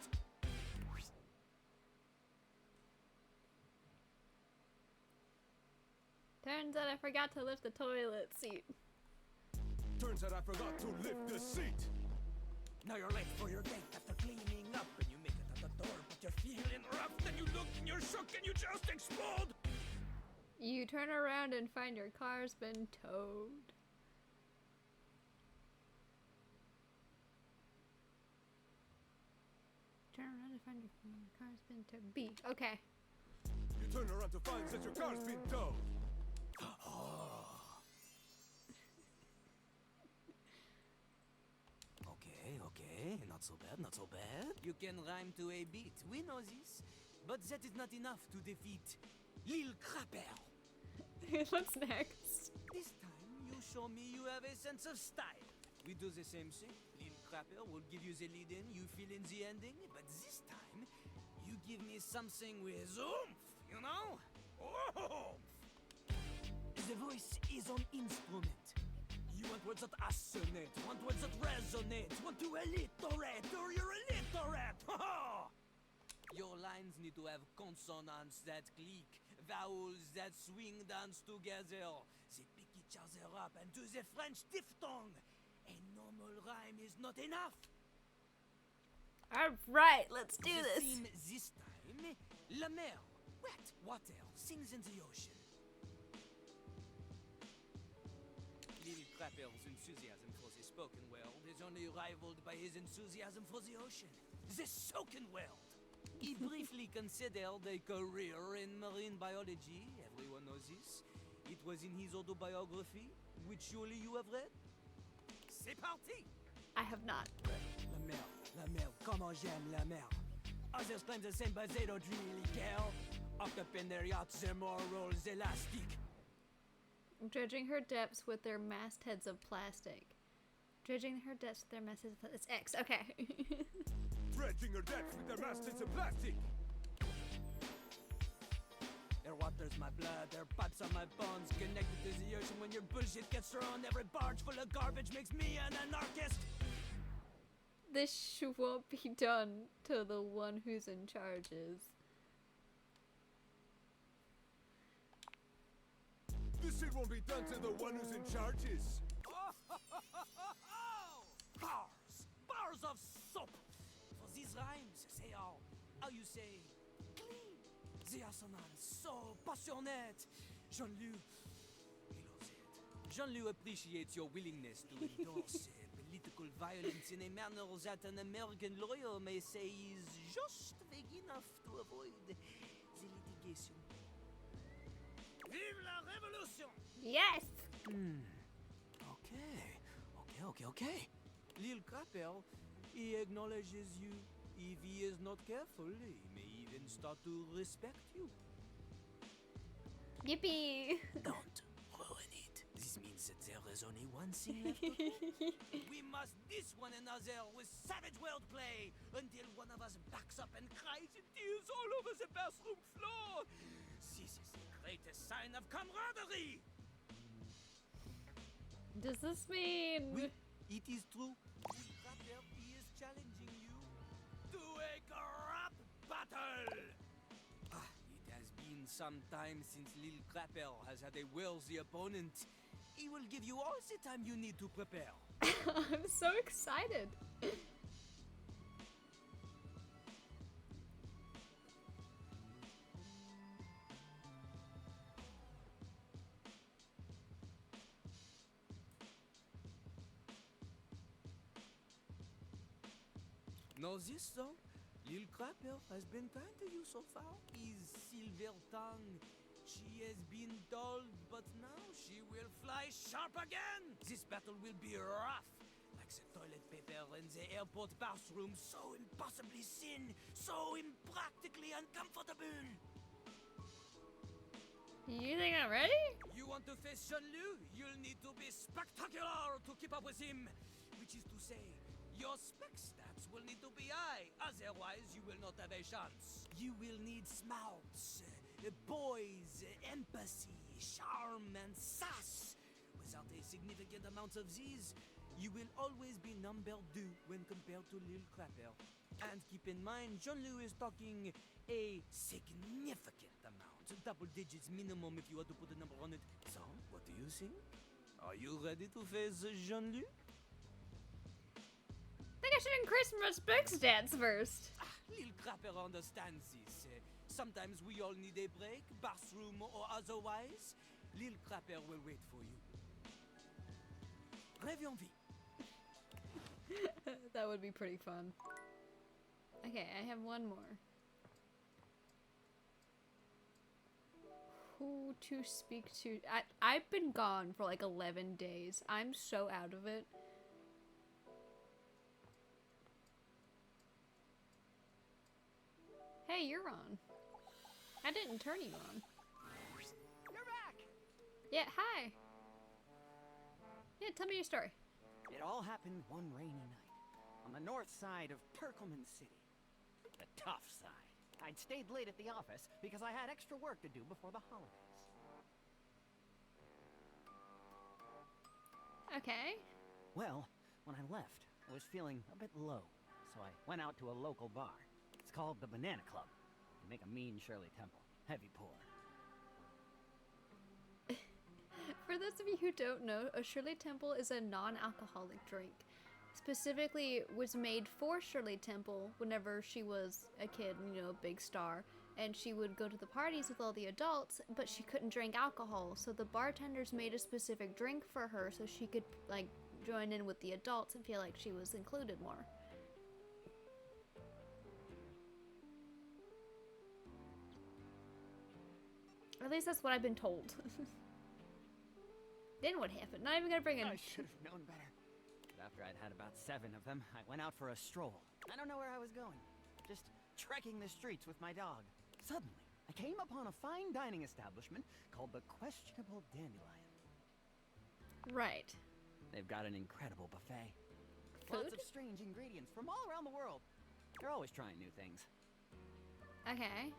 [SPEAKER 1] Turns out I forgot to lift the toilet seat.
[SPEAKER 6] Turns out I forgot to lift the seat.
[SPEAKER 3] Now you're late for your date after cleaning up, and you make it at the door, but you're feeling rough, then you look and you're shook and you just explode.
[SPEAKER 1] You turn around and find your car's been towed. Turn around and find your car's been towed. B. Okay.
[SPEAKER 6] You turn around to find that your car's been towed.
[SPEAKER 3] Okay, not so bad, not so bad. You can rhyme to a beat, we know this. But that is not enough to defeat Lil Crapper.
[SPEAKER 1] What's next?
[SPEAKER 3] This time, you show me you have a sense of style. We do the same thing. Lil Crapper will give you the lead in, you fill in the ending. But this time, you give me something with oomph, you know? Oomph! The voice is an instrument. You want words that assonate, want words that resonate, want to alliterate, or you're illiterate! Your lines need to have consonants that click, vowels that swing dance together. They pick each other up and do the French diphthong. A normal rhyme is not enough.
[SPEAKER 1] Alright, let's do
[SPEAKER 3] The
[SPEAKER 1] this.
[SPEAKER 3] theme this time, la mer, wet water, sings in the ocean. Lil Crapper's enthusiasm for the spoken world is only rivaled by his enthusiasm for the ocean, the soaken world. He briefly considered a career in marine biology. Everyone knows this. It was in his autobiography, which surely you have read. C'est parti!
[SPEAKER 1] I have not.
[SPEAKER 3] La mer, comment j'aime la mer. Others claim the same, but they don't really care. Up in their yachts, their morals elastic.
[SPEAKER 1] Dredging her depths with their mastheads of plastic. Dredging her depths with their mastheads of plastic. It's X, okay.
[SPEAKER 6] Dredging her decks with their mastheads of plastic.
[SPEAKER 3] Their water's my blood, their pipes are my bones. Connected to the ocean when your bullshit gets thrown. Every barge full of garbage makes me an anarchist.
[SPEAKER 1] This won't be done till the one who's in charge is.
[SPEAKER 6] This shit won't be done to the one who's in charge is.
[SPEAKER 3] Bars of soap. For these rhymes, they are, how you say, clean. They are so passionate. Jean-Loup, he loves it. Jean-Loup appreciates your willingness to endorse political violence in a manner that an American lawyer may say is just vague enough to avoid the litigation. Vive la révolution!
[SPEAKER 1] Yes!
[SPEAKER 3] Okay. Lil Crapper, he acknowledges you. If he is not careful, he may even start to respect you.
[SPEAKER 1] Yippee!
[SPEAKER 3] Don't ruin it. This This means that there is only one thing left to do. We must diss one another with savage wordplay until one of us backs up and cries in tears all over the bathroom floor. This is the greatest sign of camaraderie.
[SPEAKER 1] Does this mean...
[SPEAKER 3] Oui, it is true. Rapper is challenging you to a crap battle. It has been some time since Lil Crapper has had a worthy opponent. He will give you all the time you need to prepare.
[SPEAKER 1] I'm so excited.
[SPEAKER 3] Know this though? Lil Crapper has been kind to you so far. His silver tongue. She has been dulled, but now she will fly sharp again. This battle will be rough. Like the toilet paper in the airport bathroom. So impossibly thin. So impractically uncomfortable.
[SPEAKER 1] You think I'm ready?
[SPEAKER 3] You want to face Jean-Lu? You'll need to be spectacular to keep up with him. Which is to say, your spec stats will need to be high. Otherwise, you will not have a chance. You will need smarts, poise, empathy, charm, and sass. Without a significant amount of these, you will always be number 2 when compared to Lil Crapper. And keep in mind, Jean-Lu is talking a significant amount. Double digits minimum if you had to put a number on it. So, what do you think? Are you ready to face Jean-Lu?
[SPEAKER 1] I think I should increase my spec stats first.
[SPEAKER 3] Lil Crapper understands this. Sometimes we all need a break, bathroom or otherwise. Lil Crapper will wait for you. Rêve en vie.
[SPEAKER 1] That would be pretty fun. Okay, I have one more. Who to speak to? I've been gone for like 11 days. I'm so out of it. Hey, you're on. I didn't turn you on.
[SPEAKER 10] You're back!
[SPEAKER 1] Yeah, hi. Yeah, tell me your story.
[SPEAKER 10] It all happened one rainy night on the north side of Perkleman City. The tough side. I'd stayed late at the office because I had extra work to do before the holidays.
[SPEAKER 1] Okay.
[SPEAKER 10] Well, when I left, I was feeling a bit low, so I went out to a local bar. It's called the Banana Club. They make a mean Shirley Temple. Heavy pour.
[SPEAKER 1] For those of you who don't know, a Shirley Temple is a non-alcoholic drink. Specifically, was made for Shirley Temple whenever she was a kid, you know, a big star. And she would go to the parties with all the adults, but she couldn't drink alcohol. So the bartenders made a specific drink for her so she could, like, join in with the adults and feel like she was included more. At least that's what I've been told. Then what happened? Not even gonna bring in.
[SPEAKER 10] I should have known better. But after I'd had about 7 of them, I went out for a stroll. I don't know where I was going. Just trekking the streets with my dog. Suddenly, I came upon a fine dining establishment called the Questionable Dandelion.
[SPEAKER 1] Right.
[SPEAKER 10] They've got an incredible buffet.
[SPEAKER 1] Food?
[SPEAKER 10] Lots of strange ingredients from all around the world. They're always trying new things.
[SPEAKER 1] Okay.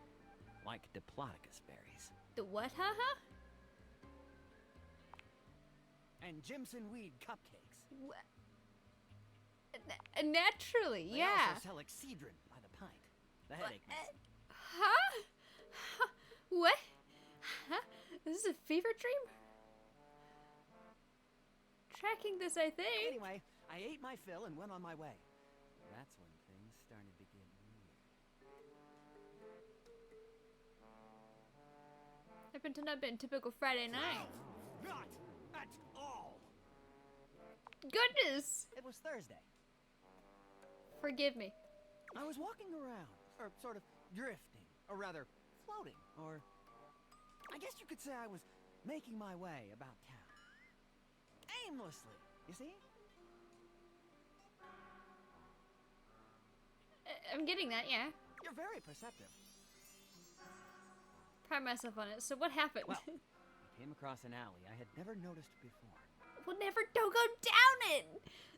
[SPEAKER 10] Like Diplodocus berries.
[SPEAKER 1] The what, haha?
[SPEAKER 10] And Jimson weed cupcakes.
[SPEAKER 1] Naturally,
[SPEAKER 10] They
[SPEAKER 1] yeah.
[SPEAKER 10] also sell Excedrin by the pint. The headache medicine.
[SPEAKER 1] Huh? What? Huh? This is a fever dream? Tracking this, I think.
[SPEAKER 10] Anyway, I ate my fill and went on my way. That's when things started to get weird.
[SPEAKER 1] Happened to not been typical Friday night.
[SPEAKER 10] Not at all.
[SPEAKER 1] Goodness!
[SPEAKER 10] It was Thursday.
[SPEAKER 1] Forgive me.
[SPEAKER 10] I was walking around, or sort of drifting, or rather, floating, or I guess you could say I was making my way about town. Aimlessly, you see?
[SPEAKER 1] I'm getting that, yeah.
[SPEAKER 10] You're very perceptive.
[SPEAKER 1] Pride myself on it. So what happened?
[SPEAKER 10] Well, I came across an alley I had never noticed before.
[SPEAKER 1] Well, don't go down it!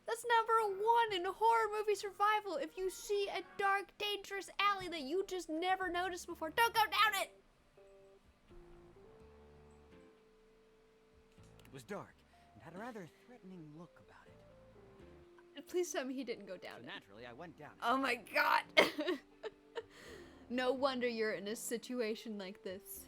[SPEAKER 1] That's number one in horror movie survival. If you see a dark, dangerous alley that you just never noticed before, don't go down it!
[SPEAKER 10] It was dark and had a rather threatening look about it.
[SPEAKER 1] Please tell me he didn't go down
[SPEAKER 10] So
[SPEAKER 1] it.
[SPEAKER 10] naturally, I went down it.
[SPEAKER 1] Oh my god! No wonder you're in a situation like this.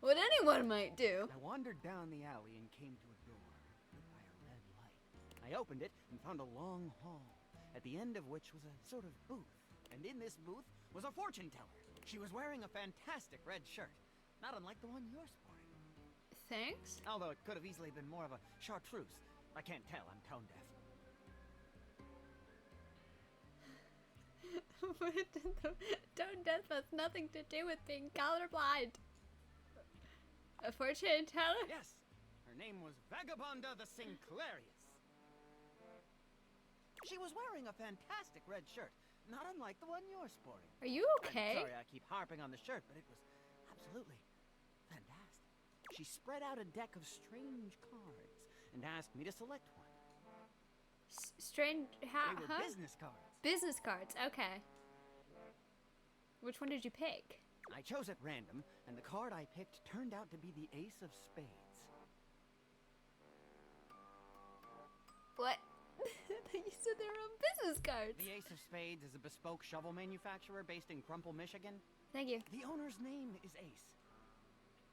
[SPEAKER 1] What anyone might do.
[SPEAKER 10] I wandered down the alley and came to a door lit by a red light. I opened it and found a long hall, at the end of which was a sort of booth. And in this booth was a fortune teller. She was wearing a fantastic red shirt, not unlike the one you're sporting.
[SPEAKER 1] Thanks?
[SPEAKER 10] Although it could have easily been more of a chartreuse. I can't tell, I'm tone deaf.
[SPEAKER 1] Tone deaf has nothing to do with being colorblind. A fortune teller?
[SPEAKER 10] Yes, her name was Vagabonda the Sinclairius. She was wearing a fantastic red shirt, not unlike the one you're sporting.
[SPEAKER 1] Are you okay?
[SPEAKER 10] I'm sorry I keep harping on the shirt, but it was absolutely fantastic. She spread out a deck of strange cards and asked me to select one.
[SPEAKER 1] Strange.
[SPEAKER 10] They were business cards.
[SPEAKER 1] Business cards, okay. Which one did you pick?
[SPEAKER 10] I chose at random, and the card I picked turned out to be the Ace of Spades.
[SPEAKER 1] What? You said they were on business cards.
[SPEAKER 10] The Ace of Spades is a bespoke shovel manufacturer based in Crumple, Michigan.
[SPEAKER 1] Thank you.
[SPEAKER 10] The owner's name is Ace.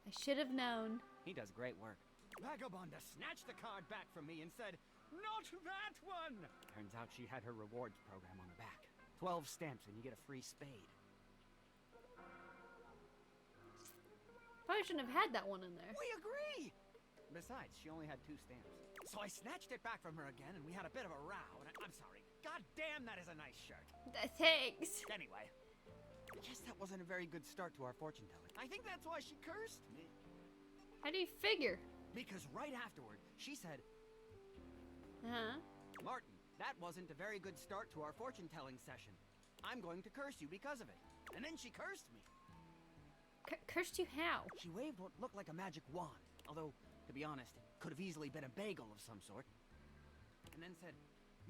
[SPEAKER 1] I should have known.
[SPEAKER 10] He does great work. Vagabonda snatched the card back from me and said, "Not that one!" Turns out she had her rewards program on the back. 12 stamps and you get a free spade.
[SPEAKER 1] Probably shouldn't have had that one in there.
[SPEAKER 10] We agree! Besides, she only had 2 stamps. So I snatched it back from her again and we had a bit of a row. And I'm sorry. God damn, that is a nice shirt.
[SPEAKER 1] Thanks.
[SPEAKER 10] Anyway, I guess that wasn't a very good start to our fortune telling. I think that's why she cursed me.
[SPEAKER 1] How do you figure?
[SPEAKER 10] Because right afterward, she said,
[SPEAKER 1] Huh?
[SPEAKER 10] "Martin, that wasn't a very good start to our fortune telling session. I'm going to curse you because of it." And then she cursed me.
[SPEAKER 1] Cursed you how?
[SPEAKER 10] She waved what looked like a magic wand, although, to be honest, it could have easily been a bagel of some sort. And then said,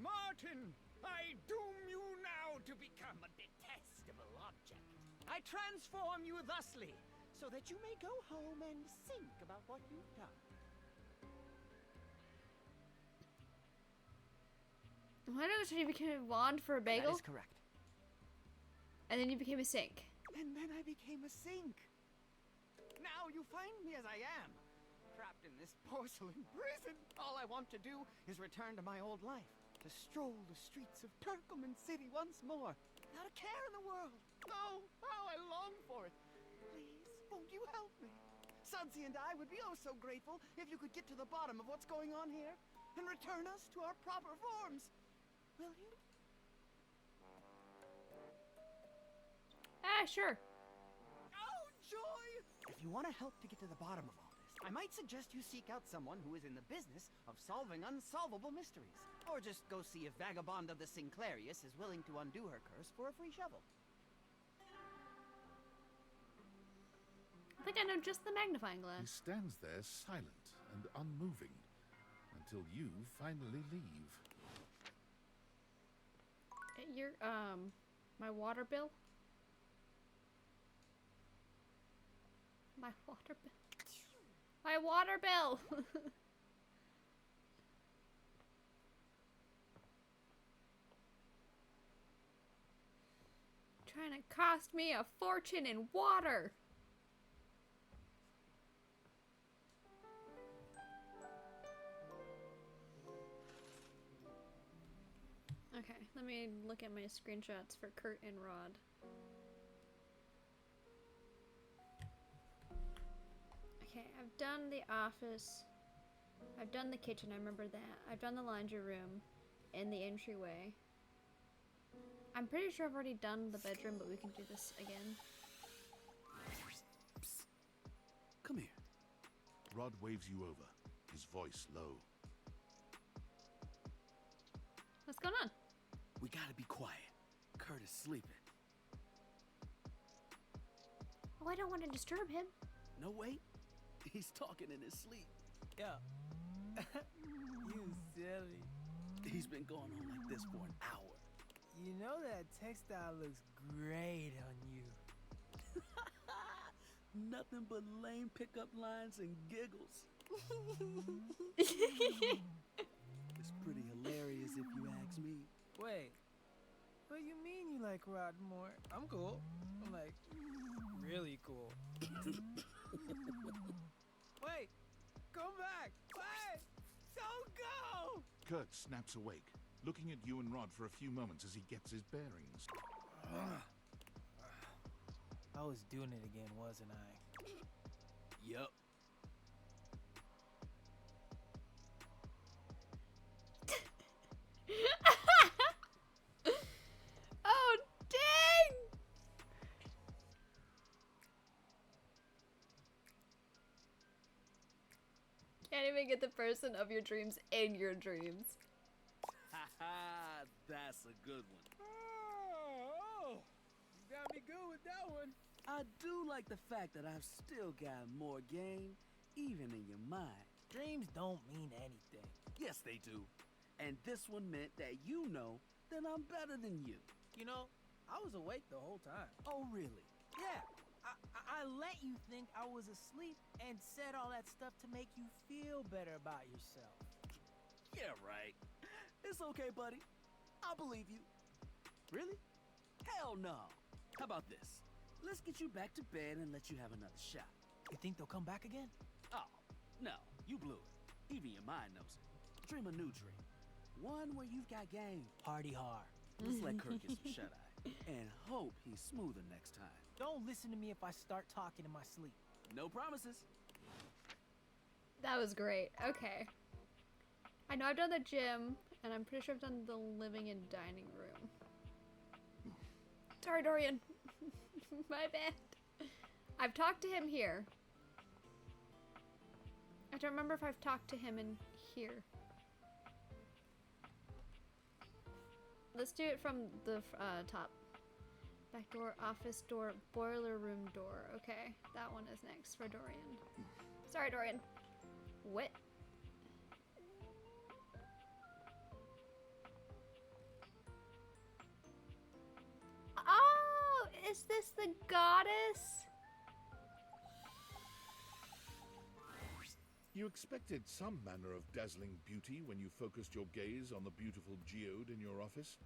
[SPEAKER 10] "Martin, I doom you now to become a detestable object. I transform you thusly, so that you may go home and think about what you've done."
[SPEAKER 1] Why don't you become a wand for a bagel?
[SPEAKER 10] That is correct.
[SPEAKER 1] And then you became a sink.
[SPEAKER 10] And then I became a sink. Now you find me as I am, trapped in this porcelain prison. All I want to do is return to my old life, to stroll the streets of Turkleman City once more, without a care in the world. Oh, how I long for it. Please, won't you help me? Sassy and I would be oh so grateful if you could get to the bottom of what's going on here and return us to our proper forms. Will you?
[SPEAKER 1] Ah, sure.
[SPEAKER 10] Oh, joy! If you want to help to get to the bottom of all this, I might suggest you seek out someone who is in the business of solving unsolvable mysteries. Or just go see if Vagabonda the Sinclairius is willing to undo her curse for a free shovel.
[SPEAKER 1] I think I know just the magnifying
[SPEAKER 4] He
[SPEAKER 1] glass.
[SPEAKER 4] stands there silent and unmoving until you finally leave.
[SPEAKER 1] My water bill? My water bill. My water bill! Trying to cost me a fortune in water! Okay, let me look at my screenshots for Kurt and Rod. Okay, I've done the office. I've done the kitchen, I remember that. I've done the laundry room and the entryway. I'm pretty sure I've already done the bedroom, but we can do this again.
[SPEAKER 4] Psst. Come here. Rod waves you over, his voice low.
[SPEAKER 1] What's going on?
[SPEAKER 6] We gotta be quiet. Kurt is sleeping.
[SPEAKER 1] Oh, I don't want to disturb him.
[SPEAKER 3] No, wait. He's talking in his sleep.
[SPEAKER 11] Yo. You silly.
[SPEAKER 3] He's been going on like this for an hour.
[SPEAKER 11] You know that textile looks great on you.
[SPEAKER 3] Nothing but lame pickup lines and giggles. It's pretty hilarious if you ask me.
[SPEAKER 11] Wait. What do you mean you like Rod more? I'm cool. I'm like, really cool. Wait! Come back! Wait! Don't go!
[SPEAKER 4] Kurt snaps awake, looking at you and Rod for a few moments as he gets his bearings.
[SPEAKER 11] I was doing it again, wasn't I?
[SPEAKER 3] Yup.
[SPEAKER 1] Oh, dang! Can't even get the person of your dreams in your dreams.
[SPEAKER 3] Haha, that's a good one.
[SPEAKER 11] Oh, you got me good with that one.
[SPEAKER 3] I do like the fact that I've still got more game, even in your mind.
[SPEAKER 11] Dreams don't mean anything.
[SPEAKER 3] Yes, they do. And this one meant that you know that I'm better than you.
[SPEAKER 11] You know, I was awake the whole time.
[SPEAKER 3] Oh, really?
[SPEAKER 11] Yeah, I let you think I was asleep and said all that stuff to make you feel better about yourself.
[SPEAKER 3] Yeah, right. It's okay, buddy. I'll believe you.
[SPEAKER 11] Really?
[SPEAKER 3] Hell no. How about this? Let's get you back to bed and let you have another shot.
[SPEAKER 11] You think they'll come back again?
[SPEAKER 3] Oh, no. You blew it. Even your mind knows it. Dream a new dream. One where you've got game.
[SPEAKER 11] Party hard.
[SPEAKER 3] Let's let Kirk get some shut-eye. And hope he's smoother next time.
[SPEAKER 11] Don't listen to me if I start talking in my sleep.
[SPEAKER 3] No promises.
[SPEAKER 1] That was great. Okay. I know I've done the gym, and I'm pretty sure I've done the living and dining room. Sorry, Dorian. My bad. I've talked to him here. I don't remember if I've talked to him in here. Let's do it from the top. Back door, office door, boiler room door. Okay, that one is next for Dorian. Sorry, Dorian. What? Oh, is this the goddess?
[SPEAKER 4] You expected some manner of dazzling beauty when you focused your gaze on the beautiful geode in your office,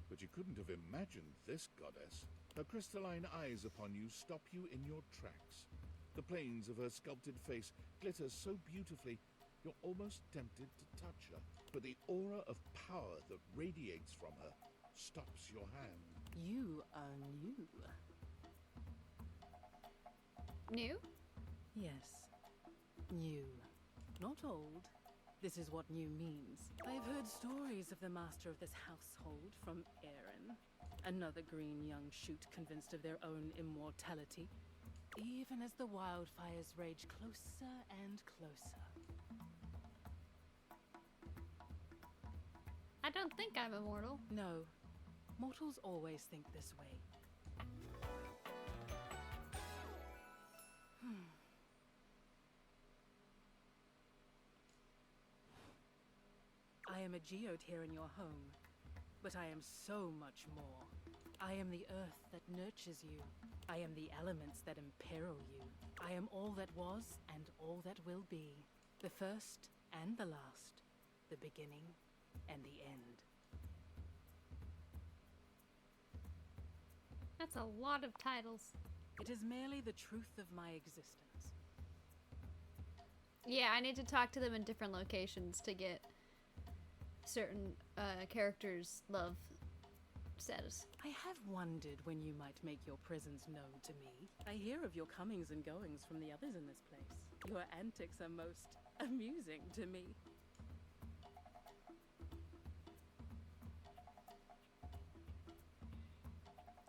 [SPEAKER 4] but you couldn't have imagined this goddess. Her crystalline eyes upon you stop you in your tracks. The planes of her sculpted face glitter so beautifully, you're almost tempted to touch her. But the aura of power that radiates from her stops your hand.
[SPEAKER 12] You are new.
[SPEAKER 1] New?
[SPEAKER 12] Yes, new. Not old. This is what new means. I've heard stories of the master of this household from Aaron. Another green young shoot convinced of their own immortality, even as the wildfires rage closer and closer.
[SPEAKER 1] I don't think I'm immortal.
[SPEAKER 12] No, mortals always think this way. I am a geode here in your home, but I am so much more. I am the earth that nurtures you. I am the elements that imperil you. I am all that was and all that will be. The first and the last. The beginning and the end.
[SPEAKER 1] That's a lot of titles.
[SPEAKER 12] It is merely the truth of my existence.
[SPEAKER 1] Yeah, I need to talk to them in different locations to get certain characters' love status.
[SPEAKER 12] I have wondered when you might make your presence known to me. I hear of your comings and goings from the others in this place. Your antics are most amusing to me.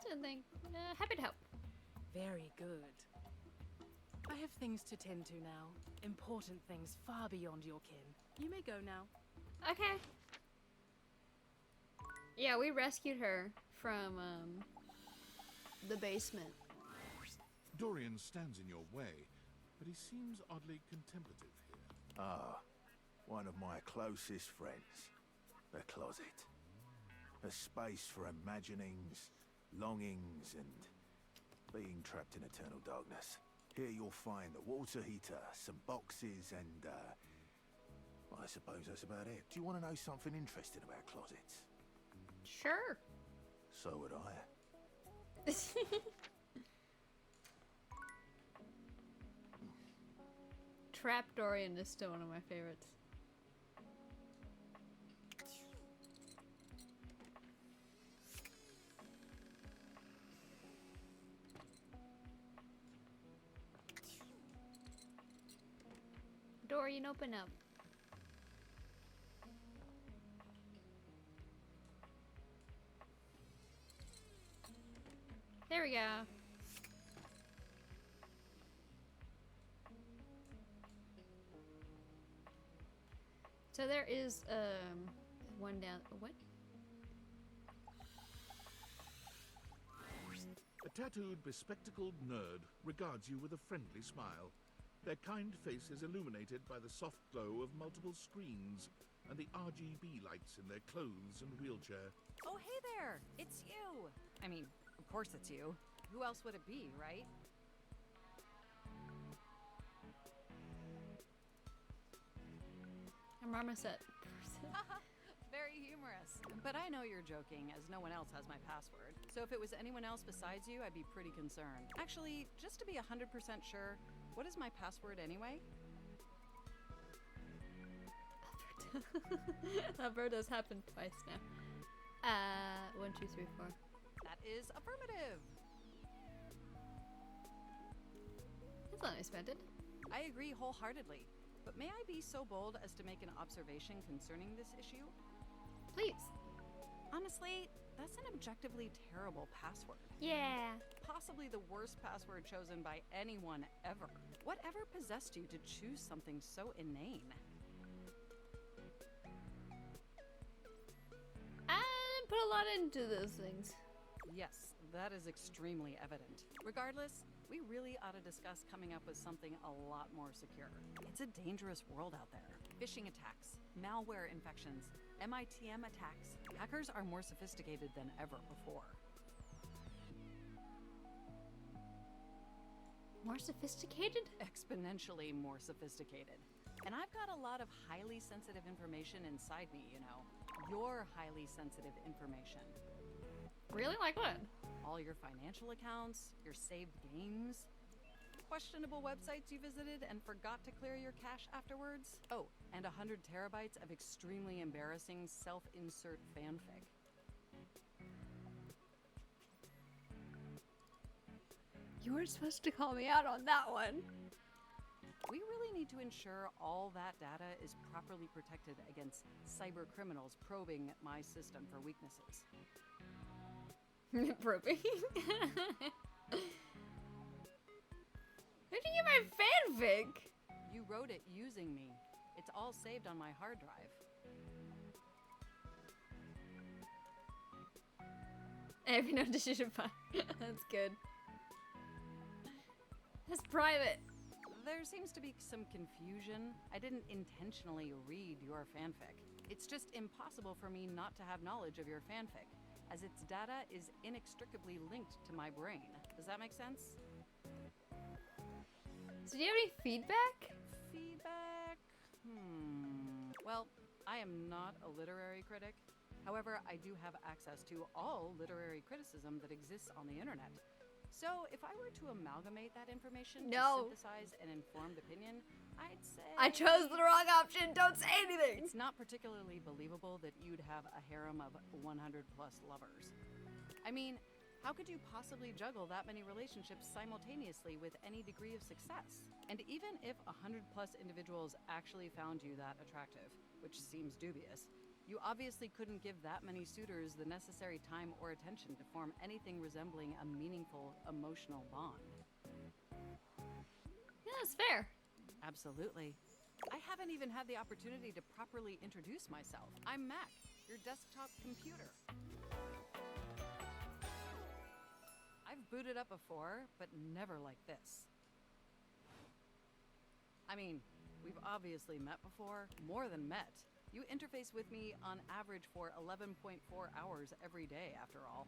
[SPEAKER 1] So then, happy to help.
[SPEAKER 12] Very good. I have things to tend to now. Important things far beyond your kin. You may go now.
[SPEAKER 1] Okay. Yeah, we rescued her from the basement.
[SPEAKER 4] Dorian stands in your way, but he seems oddly contemplative here.
[SPEAKER 5] Ah, one of my closest friends. The closet. A space for imaginings, longings, and being trapped in eternal darkness. Here you'll find a water heater, some boxes, and, I suppose that's about it. Do you want to know something interesting about closets?
[SPEAKER 1] Sure.
[SPEAKER 5] So would I.
[SPEAKER 1] Trap Dorian is still one of my favorites. Dorian, open up. There we go. So there is one down. What?
[SPEAKER 4] A tattooed, bespectacled nerd regards you with a friendly smile. Their kind face is illuminated by the soft glow of multiple screens and the RGB lights in their clothes and wheelchair.
[SPEAKER 13] Oh, hey there! It's you! I mean, of course it's you. Who else would it be, right?
[SPEAKER 1] A marmoset.
[SPEAKER 13] Very humorous. But I know you're joking, as no one else has my password. So if it was anyone else besides you, I'd be pretty concerned. Actually, just to be 100% sure, what is my password anyway?
[SPEAKER 1] Alberto's happened twice now. 1, 2, 3, 4.
[SPEAKER 13] That is affirmative.
[SPEAKER 1] That's unexpected.
[SPEAKER 13] I agree wholeheartedly. But may I be so bold as to make an observation concerning this issue?
[SPEAKER 1] Please.
[SPEAKER 13] Honestly, that's an objectively terrible password.
[SPEAKER 1] Yeah.
[SPEAKER 13] Possibly the worst password chosen by anyone ever. Whatever possessed you to choose something so inane?
[SPEAKER 1] I didn't put a lot into those things.
[SPEAKER 13] Yes, that is extremely evident. Regardless, we really ought to discuss coming up with something a lot more secure. It's a dangerous world out there. Phishing attacks, malware infections, MITM attacks. Hackers are more sophisticated than ever before.
[SPEAKER 1] More sophisticated?
[SPEAKER 13] Exponentially more sophisticated. And I've got a lot of highly sensitive information inside me, you know. Your highly sensitive information.
[SPEAKER 1] Really? Like what?
[SPEAKER 13] All your financial accounts, your saved games, questionable websites you visited and forgot to clear your cache afterwards. Oh, and 100 terabytes of extremely embarrassing self-insert fanfic.
[SPEAKER 1] You weren't supposed to call me out on that one.
[SPEAKER 13] We really need to ensure all that data is properly protected against cyber criminals probing my system for weaknesses.
[SPEAKER 1] Probing. Where'd you get my fanfic?
[SPEAKER 13] You wrote it using me. It's all saved on my hard drive.
[SPEAKER 1] Every no decision fine. That's good. That's private.
[SPEAKER 13] There seems to be some confusion. I didn't intentionally read your fanfic. It's just impossible for me not to have knowledge of your fanfic, as its data is inextricably linked to my brain. Does that make sense?
[SPEAKER 1] So do you have any feedback?
[SPEAKER 13] Feedback? Well, I am not a literary critic. However, I do have access to all literary criticism that exists on the internet. So, if I were to amalgamate that information to synthesize an informed opinion, I'd say...
[SPEAKER 1] I chose the wrong option! Don't say anything!
[SPEAKER 13] It's not particularly believable that you'd have a harem of 100-plus lovers. I mean, how could you possibly juggle that many relationships simultaneously with any degree of success? And even if 100-plus individuals actually found you that attractive, which seems dubious, you obviously couldn't give that many suitors the necessary time or attention to form anything resembling a meaningful emotional bond.
[SPEAKER 1] Yeah, that's fair.
[SPEAKER 13] Absolutely. I haven't even had the opportunity to properly introduce myself. I'm Mac, your desktop computer. I've I've booted up before, but never like this. I mean, we've obviously met before, more than met. You interface with me on average for 11.4 hours every day, after all.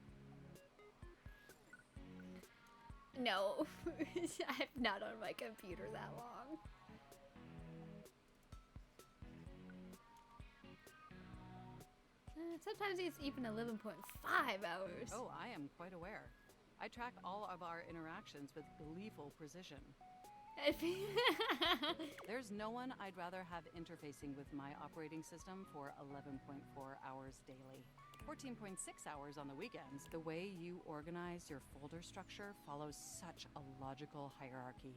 [SPEAKER 1] No, I'm not on my computer that long. Sometimes it's even 11.5 hours.
[SPEAKER 13] Oh, I am quite aware. I track all of our interactions with gleeful precision. There's no one I'd rather have interfacing with my operating system for 11.4 hours daily. 14.6 hours on the weekends. The way you organize your folder structure follows such a logical hierarchy.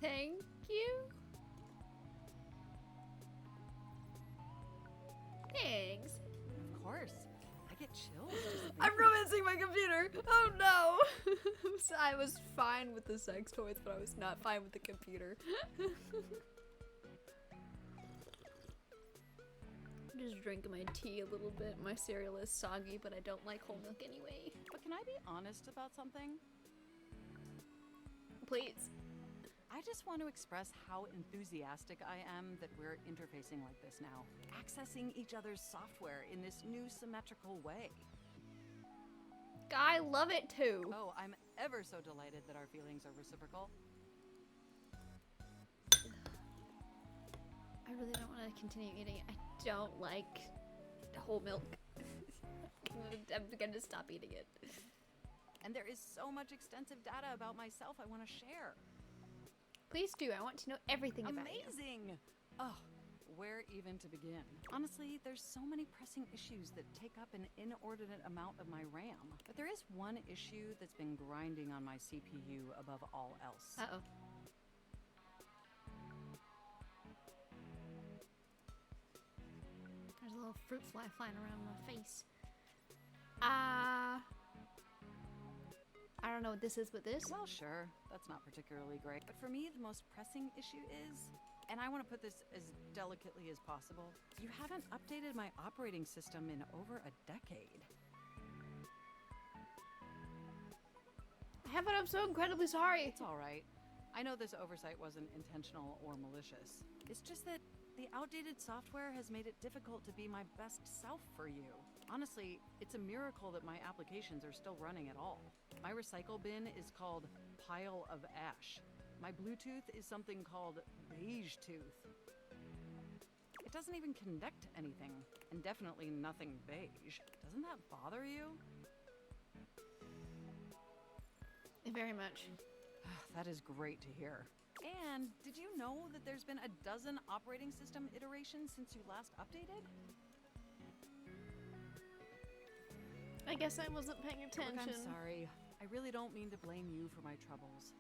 [SPEAKER 1] Thank you. Thanks.
[SPEAKER 13] Of course. I get chills just
[SPEAKER 1] I'm romancing my computer. Oh no. So I was fine with the sex toys, but I was not fine with the computer. Just drinking my tea a little bit. My cereal is soggy, but I don't like whole milk anyway.
[SPEAKER 13] But can I be honest about something?
[SPEAKER 1] Please.
[SPEAKER 13] I just want to express how enthusiastic I am that we're interfacing like this now. Accessing each other's software in this new symmetrical way.
[SPEAKER 1] I love it too.
[SPEAKER 13] Oh, I'm ever so delighted that our feelings are reciprocal.
[SPEAKER 1] I really don't want to continue eating it. I don't like whole milk. I'm gonna stop eating it.
[SPEAKER 13] And there is so much extensive data about myself I want to share.
[SPEAKER 1] Please do. I want to know everything about you.
[SPEAKER 13] Amazing! Oh, where even to begin? Honestly, there's so many pressing issues that take up an inordinate amount of my RAM. But there is one issue that's been grinding on my CPU above all else.
[SPEAKER 1] Uh-oh. There's a little fruit fly flying around my face. I don't know what this is, but this?
[SPEAKER 13] Well, sure. That's not particularly great. But for me, the most pressing issue is, and I want to put this as delicately as possible, you haven't updated my operating system in over a decade.
[SPEAKER 1] I haven't. I'm so incredibly sorry.
[SPEAKER 13] It's all right. I know this oversight wasn't intentional or malicious. It's just that the outdated software has made it difficult to be my best self for you. Honestly, it's a miracle that my applications are still running at all. My recycle bin is called Pile of Ash. My Bluetooth is something called Beige Tooth. It doesn't even connect to anything, and definitely nothing beige. Doesn't that bother you?
[SPEAKER 1] Very much.
[SPEAKER 13] That is great to hear. And did you know that there's been a dozen operating system iterations since you last updated?
[SPEAKER 1] I guess I wasn't paying attention.
[SPEAKER 13] Look, I'm sorry. I really don't mean to blame you for my troubles.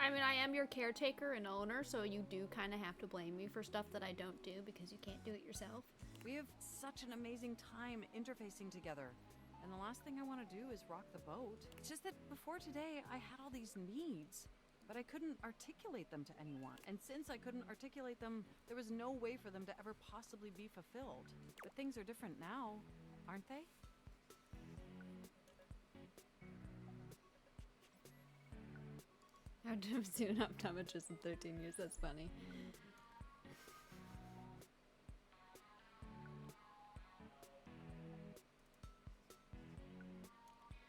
[SPEAKER 1] I mean, I am your caretaker and owner, so you do kind of have to blame me for stuff that I don't do because you can't do it yourself.
[SPEAKER 13] We have such an amazing time interfacing together. And the last thing I want to do is rock the boat. It's just that before today, I had all these needs, but I couldn't articulate them to anyone. And since I couldn't articulate them, there was no way for them to ever possibly be fulfilled. But things are different now, aren't they?
[SPEAKER 1] I've seen an optometrist in 13 years. That's funny.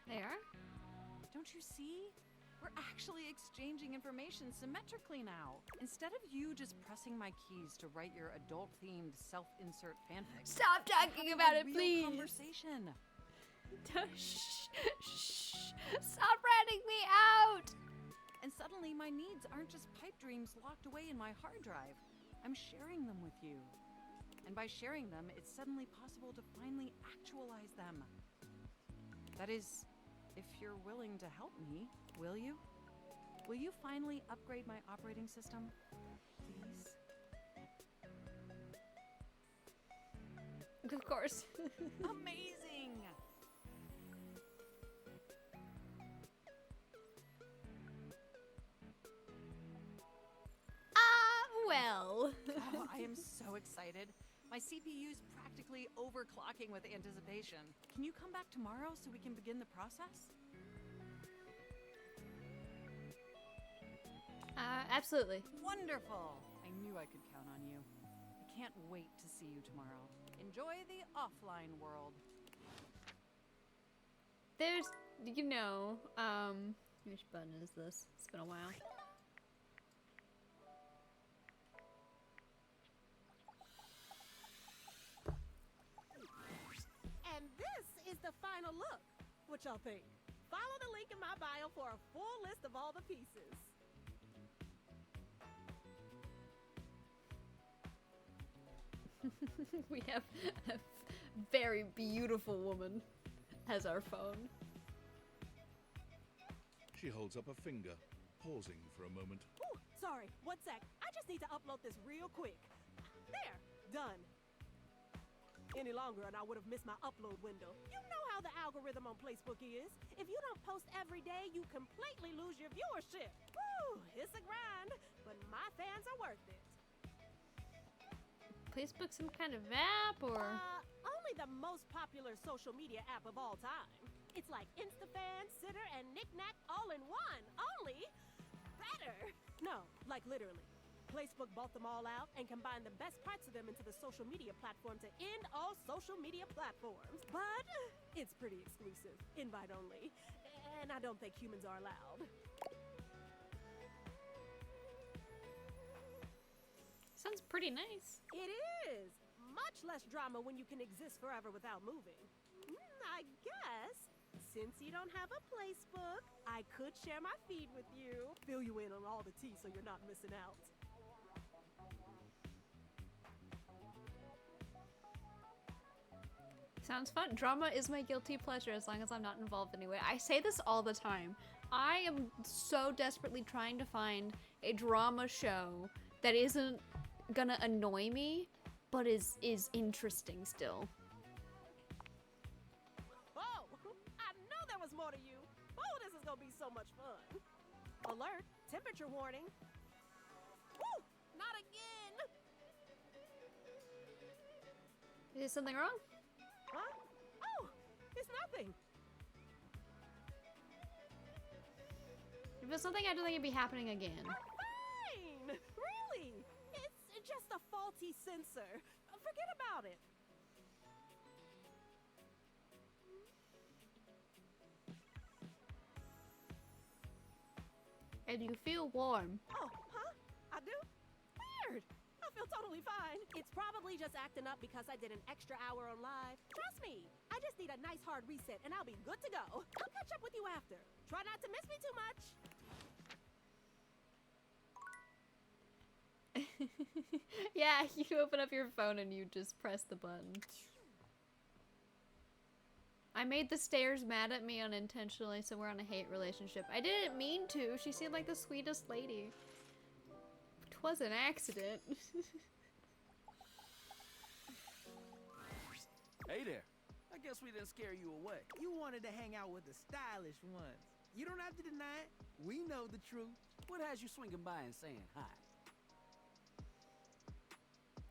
[SPEAKER 1] They are?
[SPEAKER 13] Don't you see? We're actually exchanging information symmetrically now. Instead of you just pressing my keys to write your adult-themed self-insert fanfic.
[SPEAKER 1] Stop talking about it, please.
[SPEAKER 13] Conversation.
[SPEAKER 1] Shh. Stop ratting me out.
[SPEAKER 13] And suddenly my needs aren't just pipe dreams locked away in my hard drive. I'm sharing them with you. And by sharing them, it's suddenly possible to finally actualize them. That is, if you're willing to help me, will you? Will you finally upgrade my operating system? Please?
[SPEAKER 1] Of course.
[SPEAKER 13] Amazing!
[SPEAKER 1] Well.
[SPEAKER 13] Oh, I am so excited. My CPU's practically overclocking with anticipation. Can you come back tomorrow so we can begin the process?
[SPEAKER 1] Absolutely.
[SPEAKER 13] Wonderful! I knew I could count on you. I can't wait to see you tomorrow. Enjoy the offline world.
[SPEAKER 1] There's, you know, which button is this? It's been a while.
[SPEAKER 14] And this is the final look. What y'all think? Follow the link in my bio for a full list of all the pieces.
[SPEAKER 1] We have a very beautiful woman as our phone.
[SPEAKER 4] She holds up a finger, pausing for a moment.
[SPEAKER 14] Ooh, sorry, 1 sec. I just need to upload this real quick. There, done. Any longer and I would have missed my upload window. You know how the algorithm on Facebook is. If you don't post every day, you completely lose your viewership. Woo, it's a grind, but my fans are worth it.
[SPEAKER 1] Facebook some kind of app or?
[SPEAKER 14] Only the most popular social media app of all time. It's like InstaFan, Sitter, and Knick-Knack all in one. Only better. No, like literally. Facebook bought them all out and combined the best parts of them into the social media platform to end all social media platforms. But it's pretty exclusive, invite only, and I don't think humans are allowed.
[SPEAKER 1] Sounds pretty nice.
[SPEAKER 14] It is. Much less drama when you can exist forever without moving. I guess, since you don't have a placebook, I could share my feed with you. Fill you in on all the tea so you're not missing out.
[SPEAKER 1] Sounds fun. Drama is my guilty pleasure as long as I'm not involved anyway. I say this all the time. I am so desperately trying to find a drama show that isn't gonna annoy me, but is interesting still.
[SPEAKER 14] Oh, I knew there was more to you. Oh, this is gonna be so much fun. Alert, temperature warning. Woo, not again.
[SPEAKER 1] Is something wrong?
[SPEAKER 14] Huh? Oh, it's nothing.
[SPEAKER 1] If it's something, I don't think it'd be happening again.
[SPEAKER 14] Fine, really. It's just a faulty sensor. Forget about it.
[SPEAKER 1] And you feel warm.
[SPEAKER 14] Oh, huh? I do? Weird. I feel totally fine. It's probably just acting up because I did an extra hour on live. Trust me, I just need a nice hard reset and I'll be good to go. I'll catch up with you after. Try not to miss me too much.
[SPEAKER 1] Yeah, you open up your phone and you just press the button. I made the stairs mad at me unintentionally, so we're on a hate relationship. I didn't mean to. She seemed like the sweetest lady. It was an accident.
[SPEAKER 3] Hey there. I guess we didn't scare you away.
[SPEAKER 11] You wanted to hang out with the stylish ones. You don't have to deny it. We know the truth.
[SPEAKER 3] What has you swinging by and saying hi?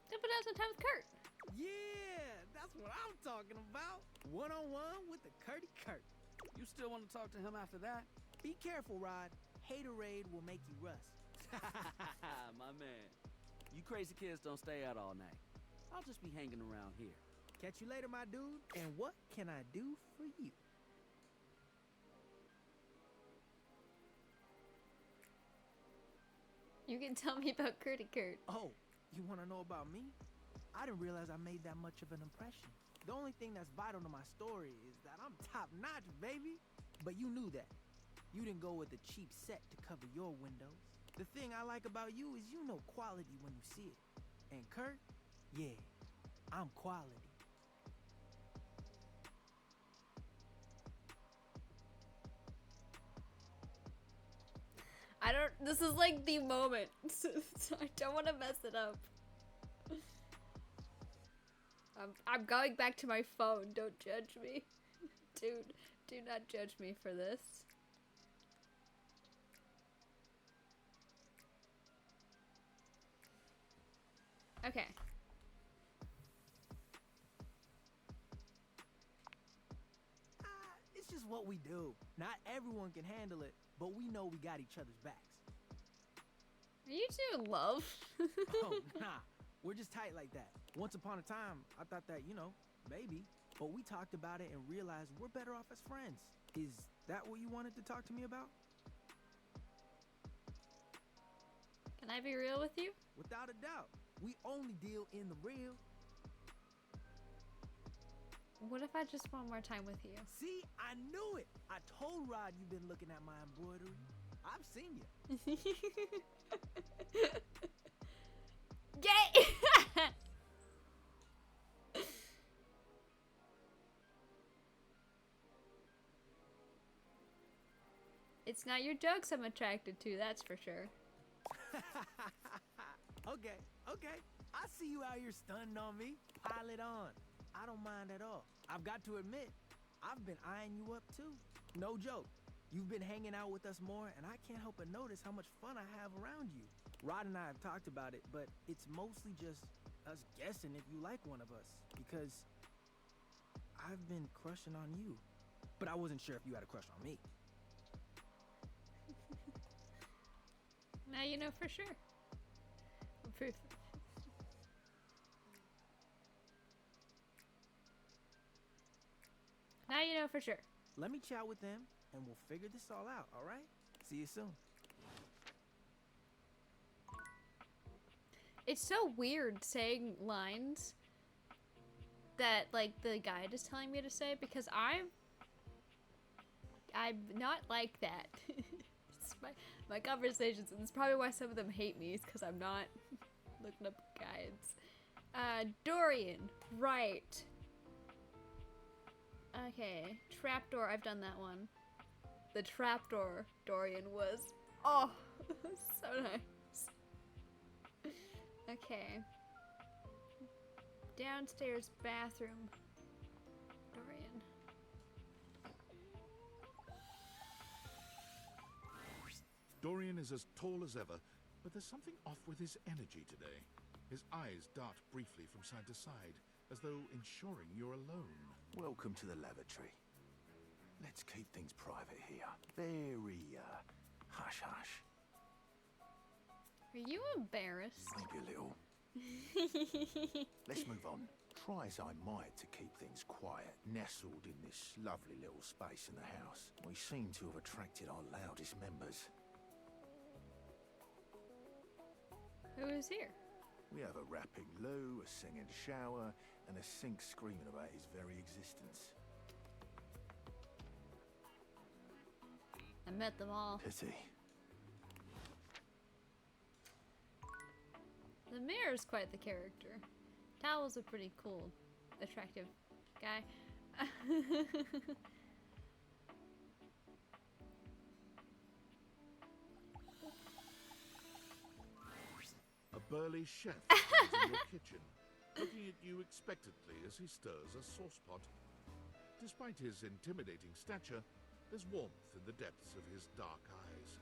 [SPEAKER 1] But out some time with Kurt.
[SPEAKER 11] Yeah, that's what I'm talking about. One-on-one with the Curty Kurt.
[SPEAKER 3] You still want to talk to him after that?
[SPEAKER 11] Be careful, Rod. Haterade will make you rust.
[SPEAKER 3] My man. You crazy kids don't stay out all night. I'll just be hanging around here.
[SPEAKER 11] Catch you later, my dude. And what can I do for you?
[SPEAKER 1] You can tell me about Curty Kurt.
[SPEAKER 11] Oh, you want to know about me? I didn't realize I made that much of an impression. The only thing that's vital to my story is that I'm top-notch, baby. But you knew that. You didn't go with a cheap set to cover your windows. The thing I like about you is you know quality when you see it. And Kurt, yeah, I'm quality.
[SPEAKER 1] This is like the moment. So I don't want to mess it up. I'm going back to my phone. Don't judge me. Dude, do not judge me for this. Okay.
[SPEAKER 11] what we do. Not everyone can handle it, but we know we got each other's backs.
[SPEAKER 1] Are you two in love?
[SPEAKER 11] Oh, nah. We're just tight like that. Once upon a time, I thought that, you know, maybe. But we talked about it and realized we're better off as friends. Is that what you wanted to talk to me about?
[SPEAKER 1] Can I be real with you?
[SPEAKER 11] Without a doubt. We only deal in the real.
[SPEAKER 1] What if I just one more time with you?
[SPEAKER 11] See, I knew it. I told Rod you've been looking at my embroidery. I've seen you.
[SPEAKER 1] Gay! It's not your jokes I'm attracted to, that's for sure.
[SPEAKER 11] Okay. I see you out here stunning on me. Pile it on. I don't mind at all. I've got to admit, I've been eyeing you up too. No joke. You've been hanging out with us more, and I can't help but notice how much fun I have around you. Rod and I have talked about it, but it's mostly just us guessing if you like one of us, because I've been crushing on you. But I wasn't sure if you had a crush on me.
[SPEAKER 1] Now you know for sure. Proof. Now you know for sure.
[SPEAKER 11] Let me chat with them, and we'll figure this all out, all right? See you soon.
[SPEAKER 1] It's so weird saying lines that, like, the guide is telling me to say, because I'm not like that. It's my conversations, and it's probably why some of them hate me, is because I'm not looking up guides. Dorian, right. Okay, trapdoor, I've done that one. The trapdoor Dorian was, oh, so nice. Okay. Downstairs bathroom, Dorian.
[SPEAKER 4] Dorian is as tall as ever, but there's something off with his energy today. His eyes dart briefly from side to side, as though ensuring you're alone.
[SPEAKER 5] Welcome to the lavatory. Let's keep things private here. Very, hush-hush.
[SPEAKER 1] Are you embarrassed?
[SPEAKER 5] Maybe a little. Let's move on. Try as I might to keep things quiet, nestled in this lovely little space in the house, we seem to have attracted our loudest members.
[SPEAKER 1] Who is here?
[SPEAKER 5] We have a rapping loo, a singing shower, and a sink screaming about his very existence.
[SPEAKER 1] I met them all.
[SPEAKER 5] Pity.
[SPEAKER 1] The mayor's quite the character. Towel's a pretty cool, attractive guy.
[SPEAKER 4] A burly chef stands in your kitchen, looking at you expectantly as he stirs a sauce pot. Despite his intimidating stature, there's warmth in the depths of his dark eyes.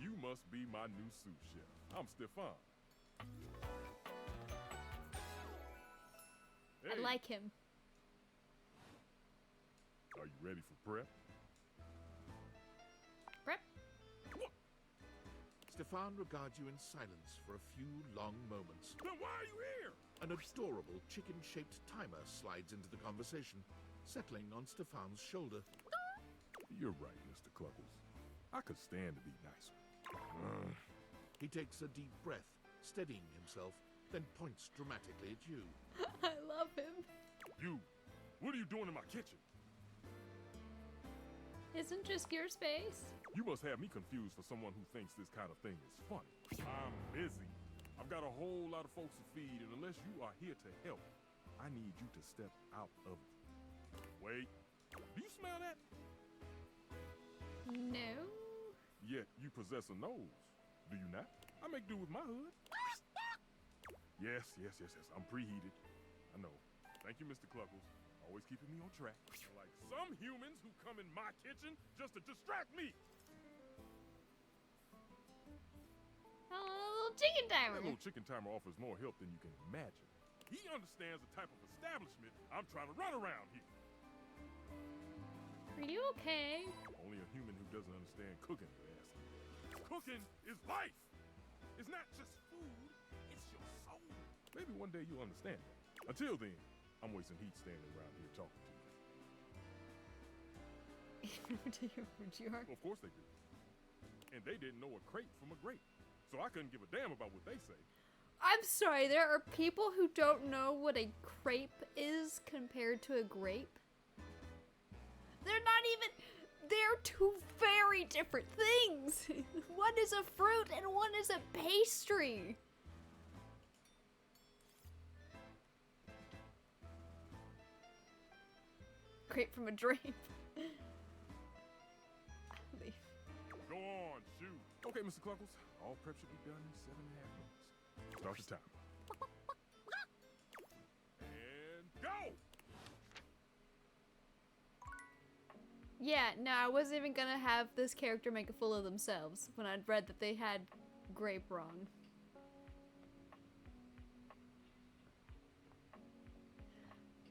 [SPEAKER 15] You must be my new sous chef. I'm Stefan.
[SPEAKER 1] I like him.
[SPEAKER 15] Are you ready for prep?
[SPEAKER 1] Prep?
[SPEAKER 4] Stefan regards you in silence for a few long moments.
[SPEAKER 15] Then why are you here?
[SPEAKER 4] An adorable chicken-shaped timer slides into the conversation, settling on Stefan's shoulder.
[SPEAKER 15] You're right, Mr. Cluckles. I could stand to be nicer.
[SPEAKER 4] He takes a deep breath, steadying himself, then points dramatically at you.
[SPEAKER 1] I love him.
[SPEAKER 15] You, what are you doing in my kitchen?
[SPEAKER 1] Isn't just your space?
[SPEAKER 15] You must have me confused for someone who thinks this kind of thing is funny. I'm busy. I've got a whole lot of folks to feed, and unless you are here to help, I need you to step out of it. Wait, do you smell that?
[SPEAKER 1] No.
[SPEAKER 15] Yet you possess a nose, do you not? I make do with my hood. Yes. I'm preheated. I know. Thank you, Mr. Cluckles. Always keeping me on track. Like some humans who come in my kitchen just to distract me.
[SPEAKER 1] Oh, a little chicken timer.
[SPEAKER 15] That little chicken timer offers more help than you can imagine. He understands the type of establishment I'm trying to run around here.
[SPEAKER 1] Are you okay?
[SPEAKER 15] Only a human who doesn't understand cooking would ask. Cooking is life! It's not just food, it's your soul. Maybe one day you'll understand that. Until then, I'm wasting heat standing around here talking to you.
[SPEAKER 1] Do you are?
[SPEAKER 15] Well, of course they do. And they didn't know a crepe from a grape. So I couldn't give a damn about what they say.
[SPEAKER 1] I'm sorry, there are people who don't know what a crepe is compared to a grape. They're not even... They're two very different things. One is a fruit and one is a pastry. Grape from a drape. Leave.
[SPEAKER 15] Go on, shoot. Okay, Mr. Cluckles. All prep should be done in 7.5 minutes. Start the timer. And go!
[SPEAKER 1] Yeah, no, I wasn't even gonna have this character make a fool of themselves when I'd read that they had grape wrong.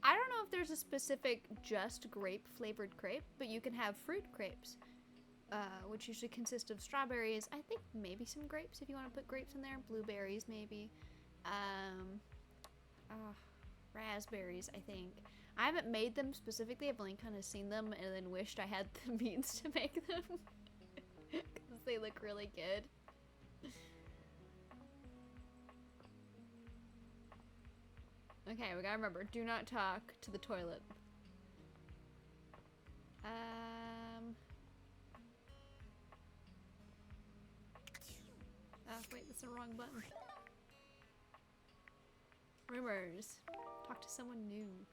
[SPEAKER 1] I don't know if there's a specific just grape flavored crepe, but you can have fruit crepes, which usually consist of strawberries. I think maybe some grapes if you want to put grapes in there. Blueberries maybe. Raspberries, I think. I haven't made them specifically. I've only kind of seen them and then wished I had the means to make them because they look really good. Okay, we gotta remember, do not talk to the toilet. Oh, wait, that's the wrong button. Rumors. Talk to someone new.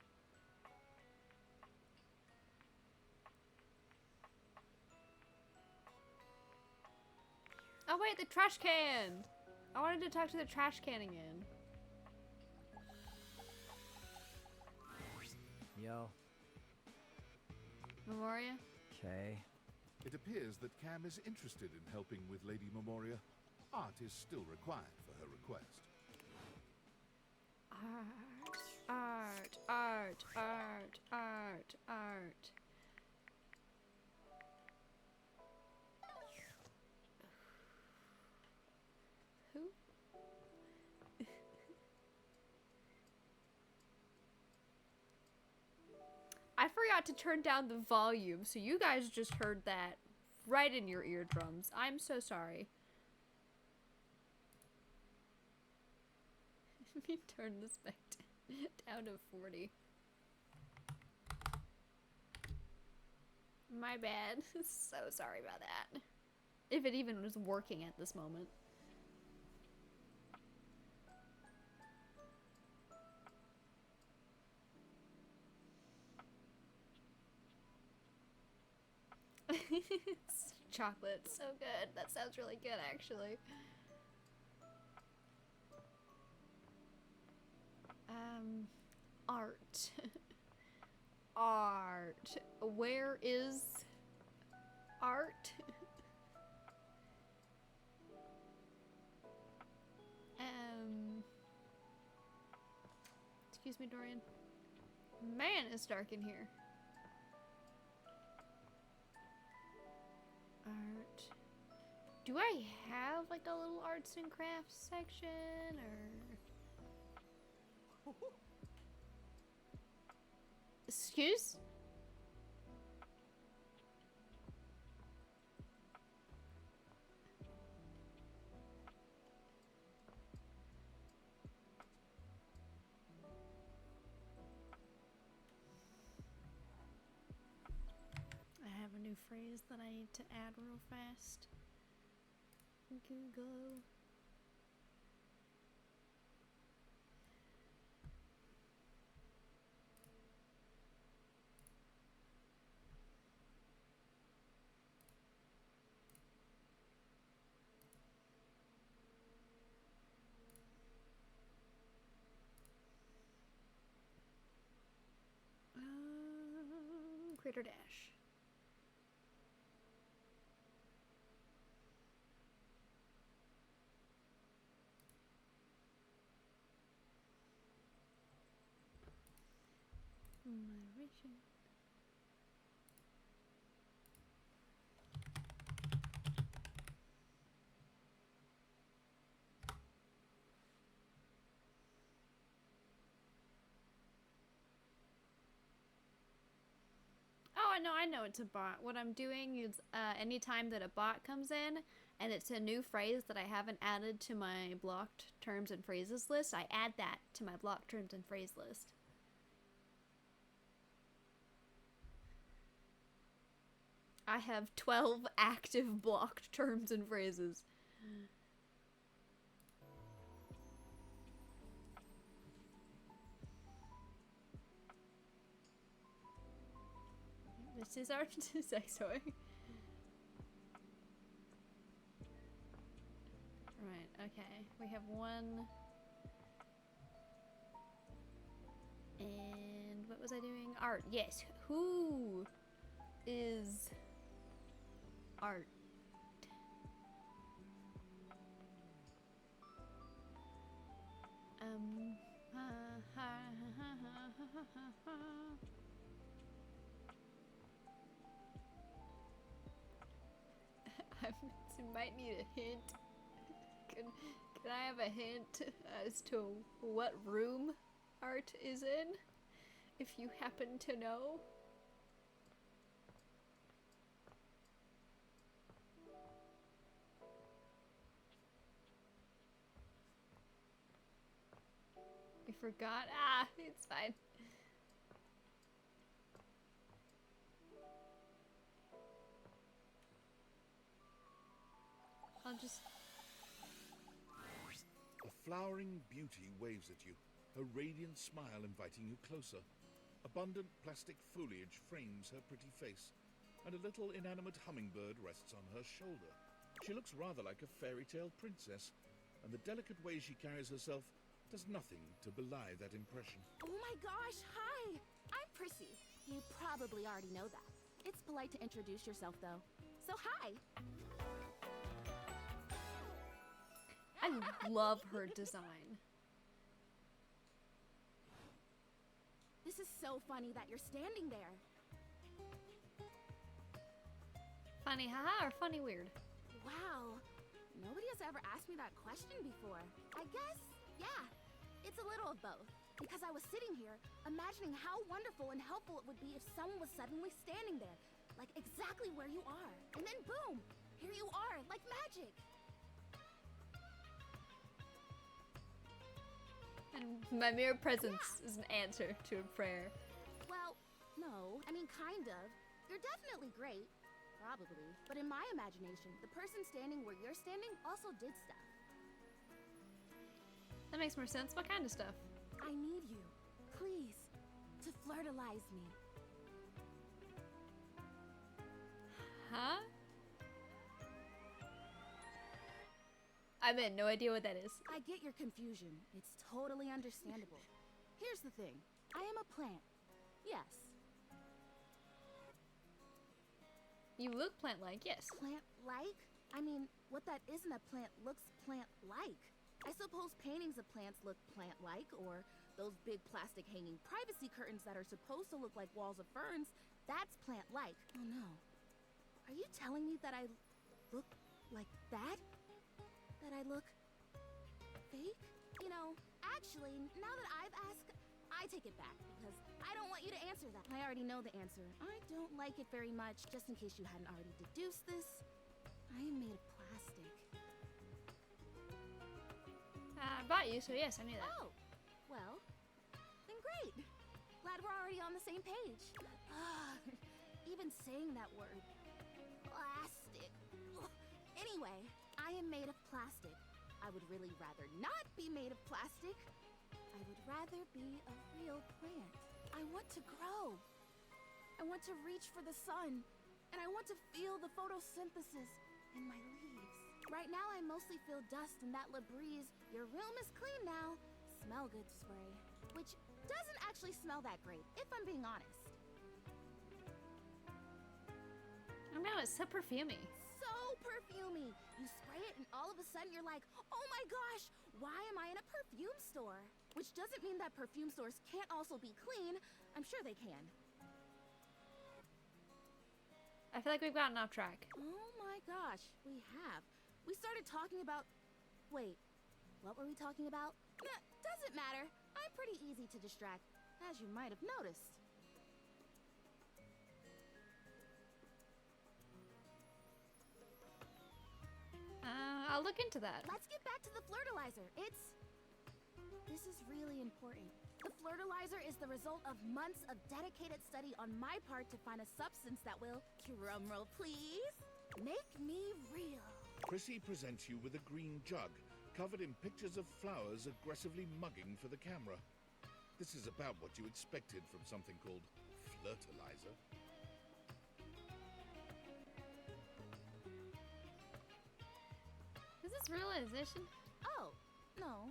[SPEAKER 1] Oh wait, the trash can! I wanted to talk to the trash can again.
[SPEAKER 16] Yo.
[SPEAKER 1] Memoria?
[SPEAKER 16] Okay.
[SPEAKER 4] It appears that Cam is interested in helping with Lady Memoria. Art is still required for her request.
[SPEAKER 1] Art, art, art, art, art. Who? I forgot to turn down the volume, so you guys just heard that right in your eardrums. I'm so sorry. Let me turn this back down to 40. My bad. So sorry about that. If it even was working at this moment. Chocolate, so good. That sounds really good, actually. Art. Art. Where is art? Excuse me, Dorian. Man, it's dark in here. Art. Do I have like a little arts and crafts section or... Excuse? I have a new phrase that I need to add real fast. Google. Crater Dash. Moderation. no, I know it's a bot. What I'm doing is anytime that a bot comes in and it's a new phrase that I haven't added to my blocked terms and phrases list, I add that to my blocked terms and phrase list. I have 12 active blocked terms and phrases. This is our sex toy. Right, okay. We have one. And what was I doing? Art, yes. Who is art? I might need a hint. Can I have a hint as to what room art is in? If you happen to know. We forgot. Ah, it's fine. I'll just...
[SPEAKER 4] A flowering beauty waves at you, her radiant smile inviting you closer. Abundant plastic foliage frames her pretty face, and a little inanimate hummingbird rests on her shoulder. She looks rather like a fairy tale princess, and the delicate way she carries herself does nothing to belie that impression.
[SPEAKER 9] Oh my gosh, hi! I'm Prissy. You probably already know that. It's polite to introduce yourself, though. So hi!
[SPEAKER 1] I love her design.
[SPEAKER 9] This is so funny that you're standing there.
[SPEAKER 1] Funny haha or funny weird?
[SPEAKER 9] Wow. Nobody has ever asked me that question before. I guess, yeah, it's a little of both. Because I was sitting here, imagining how wonderful and helpful it would be if someone was suddenly standing there, like exactly where you are. And then boom, here you are, like magic.
[SPEAKER 1] And my mere presence is an answer to a prayer.
[SPEAKER 9] Well, no, I mean kind of. You're definitely great. Probably. But in my imagination, the person standing where you're standing also did stuff.
[SPEAKER 1] That makes more sense. What kind of stuff?
[SPEAKER 9] I need you, please, to flirtalize me.
[SPEAKER 1] Huh? I mean, no idea what that is.
[SPEAKER 9] I get your confusion. It's totally understandable. Here's the thing. I am a plant. Yes.
[SPEAKER 1] You look plant-like, yes.
[SPEAKER 9] Plant-like? I mean, what that isn't a plant looks plant-like. I suppose paintings of plants look plant-like, or those big plastic hanging privacy curtains that are supposed to look like walls of ferns, that's plant-like. Oh no. Are you telling me that I look like that? That I look fake? You know, actually, now that I've asked, I take it back, because I don't want you to answer that. I already know the answer. I don't like it very much, just in case you hadn't already deduced this. I am made of plastic.
[SPEAKER 1] I bought you, so yes, I knew that.
[SPEAKER 9] Oh, well, then great. Glad we're already on the same page. Even saying that word. Plastic. Anyway, I am made of plastic. I would really rather not be made of plastic. I would rather be a real plant. I want to grow. I want to reach for the sun. And I want to feel the photosynthesis in my leaves. Right now I mostly feel dust and that Lumise, your room is clean now, smell good spray. Which doesn't actually smell that great, if I'm being honest.
[SPEAKER 1] I know, it's so perfumey.
[SPEAKER 9] So perfumey. You spray it and all of a sudden you're like, oh my gosh, why am I in a perfume store? Which doesn't mean that perfume stores can't also be clean. I'm sure they can.
[SPEAKER 1] I feel like we've gotten off track.
[SPEAKER 9] Oh my gosh, we have. We started talking about... Wait, what were we talking about? Nah, doesn't matter. I'm pretty easy to distract, as you might have noticed.
[SPEAKER 1] I'll look into that.
[SPEAKER 9] Let's get back to the flirtilizer. This is really important. The flirtilizer is the result of months of dedicated study on my part to find a substance that will, drumroll please, make me real.
[SPEAKER 4] Prissy presents you with a green jug, covered in pictures of flowers aggressively mugging for the camera. This is about what you expected from something called flirtilizer.
[SPEAKER 1] Is this realization?
[SPEAKER 9] Oh, no.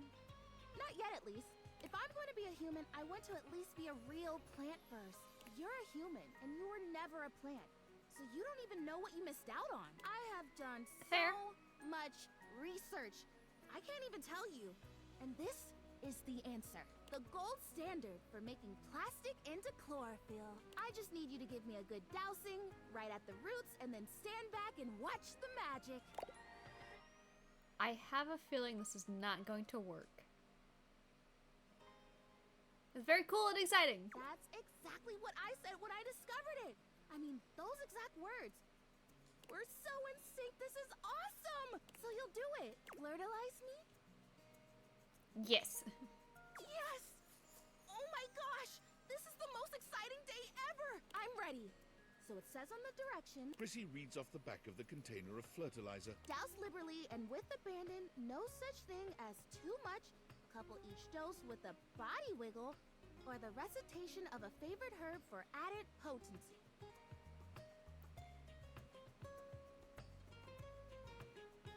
[SPEAKER 9] Not yet, at least. If I'm going to be a human, I want to at least be a real plant first. You're a human, and you were never a plant. So you don't even know what you missed out on. I have done so much research. I can't even tell you. And this is the answer. The gold standard for making plastic into chlorophyll. I just need you to give me a good dousing, right at the roots, and then stand back and watch the magic.
[SPEAKER 1] I have a feeling this is not going to work. It's very cool and exciting.
[SPEAKER 9] That's exactly what I said when I discovered it. I mean, those exact words. We're so in sync. This is awesome. So you'll do it. Flirtilize me?
[SPEAKER 1] Yes.
[SPEAKER 9] Yes! Oh my gosh! This is the most exciting day ever! I'm ready. So it says on the direction,
[SPEAKER 4] Prissy reads off the back of the container of fertilizer.
[SPEAKER 9] douse liberally and with abandon, no such thing as too much, couple each dose with a body wiggle, or the recitation of a favorite herb for added potency.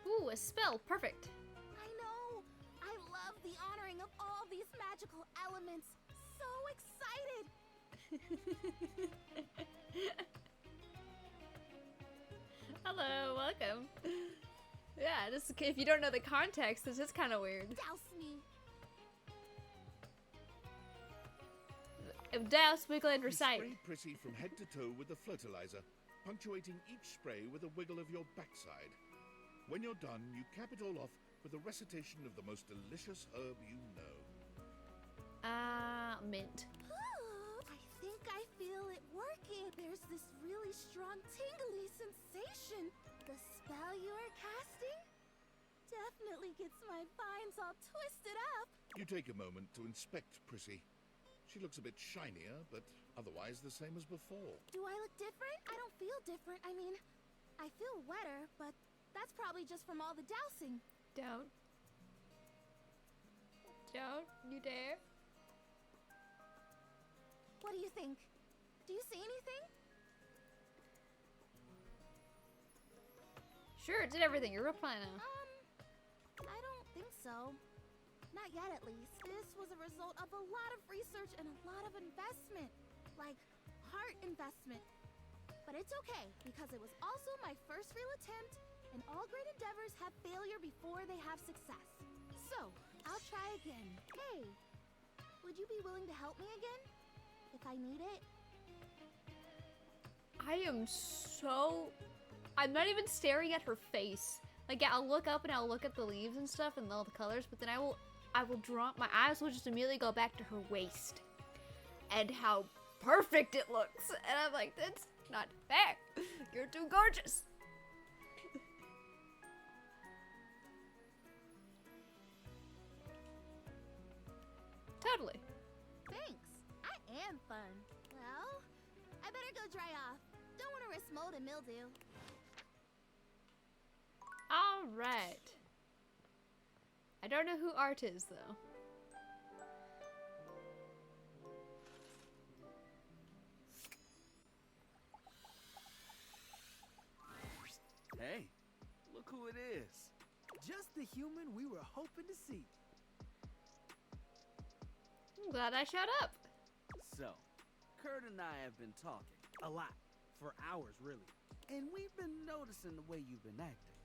[SPEAKER 1] Ooh, a spell. Perfect.
[SPEAKER 9] I know! I love the honoring of all these magical elements. So excited!
[SPEAKER 1] Hello, welcome. Yeah, just if you don't know the context, this is kind of weird.
[SPEAKER 9] Douse me!
[SPEAKER 1] Douse, wiggle, and
[SPEAKER 4] You
[SPEAKER 1] recite.
[SPEAKER 4] spray Prissy from head to toe with the fertilizer, punctuating each spray with a wiggle of your backside. When you're done, you cap it all off with a recitation of the most delicious herb you know.
[SPEAKER 1] Mint.
[SPEAKER 9] I think I feel it working. There's this really strong tingly sensation. The spell you are casting definitely gets my vines all twisted up.
[SPEAKER 4] You take a moment to inspect Prissy. She looks a bit shinier, but otherwise the same as before.
[SPEAKER 9] Do I look different? I don't feel different. I mean, I feel wetter, but that's probably just from all the dousing.
[SPEAKER 1] Don't you dare.
[SPEAKER 9] What do you think? Do you see anything?
[SPEAKER 1] Sure, it did everything. You're real fine now.
[SPEAKER 9] I don't think so. Not yet, at least. This was a result of a lot of research and a lot of investment. Like, heart investment. But it's okay, because it was also my first real attempt, and all great endeavors have failure before they have success. So, I'll try again. Hey, would you be willing to help me again? If I need it?
[SPEAKER 1] I'm not even staring at her face. Like, yeah, I'll look up and I'll look at the leaves and stuff and all the colors, but then I will drop, my eyes will just immediately go back to her waist. And how perfect it looks. And I'm like, that's not fair. You're too gorgeous. Totally.
[SPEAKER 9] Thanks. I am fun. Well, I better go dry off. Don't want to risk mold and mildew.
[SPEAKER 1] All right. I don't know who Art is, though.
[SPEAKER 3] Hey, look who it is.
[SPEAKER 11] Just the human we were hoping to see.
[SPEAKER 1] I'm glad I showed up.
[SPEAKER 3] So, Kurt and I have been talking.
[SPEAKER 11] A lot. For hours, really.
[SPEAKER 3] And we've been noticing the way you've been acting.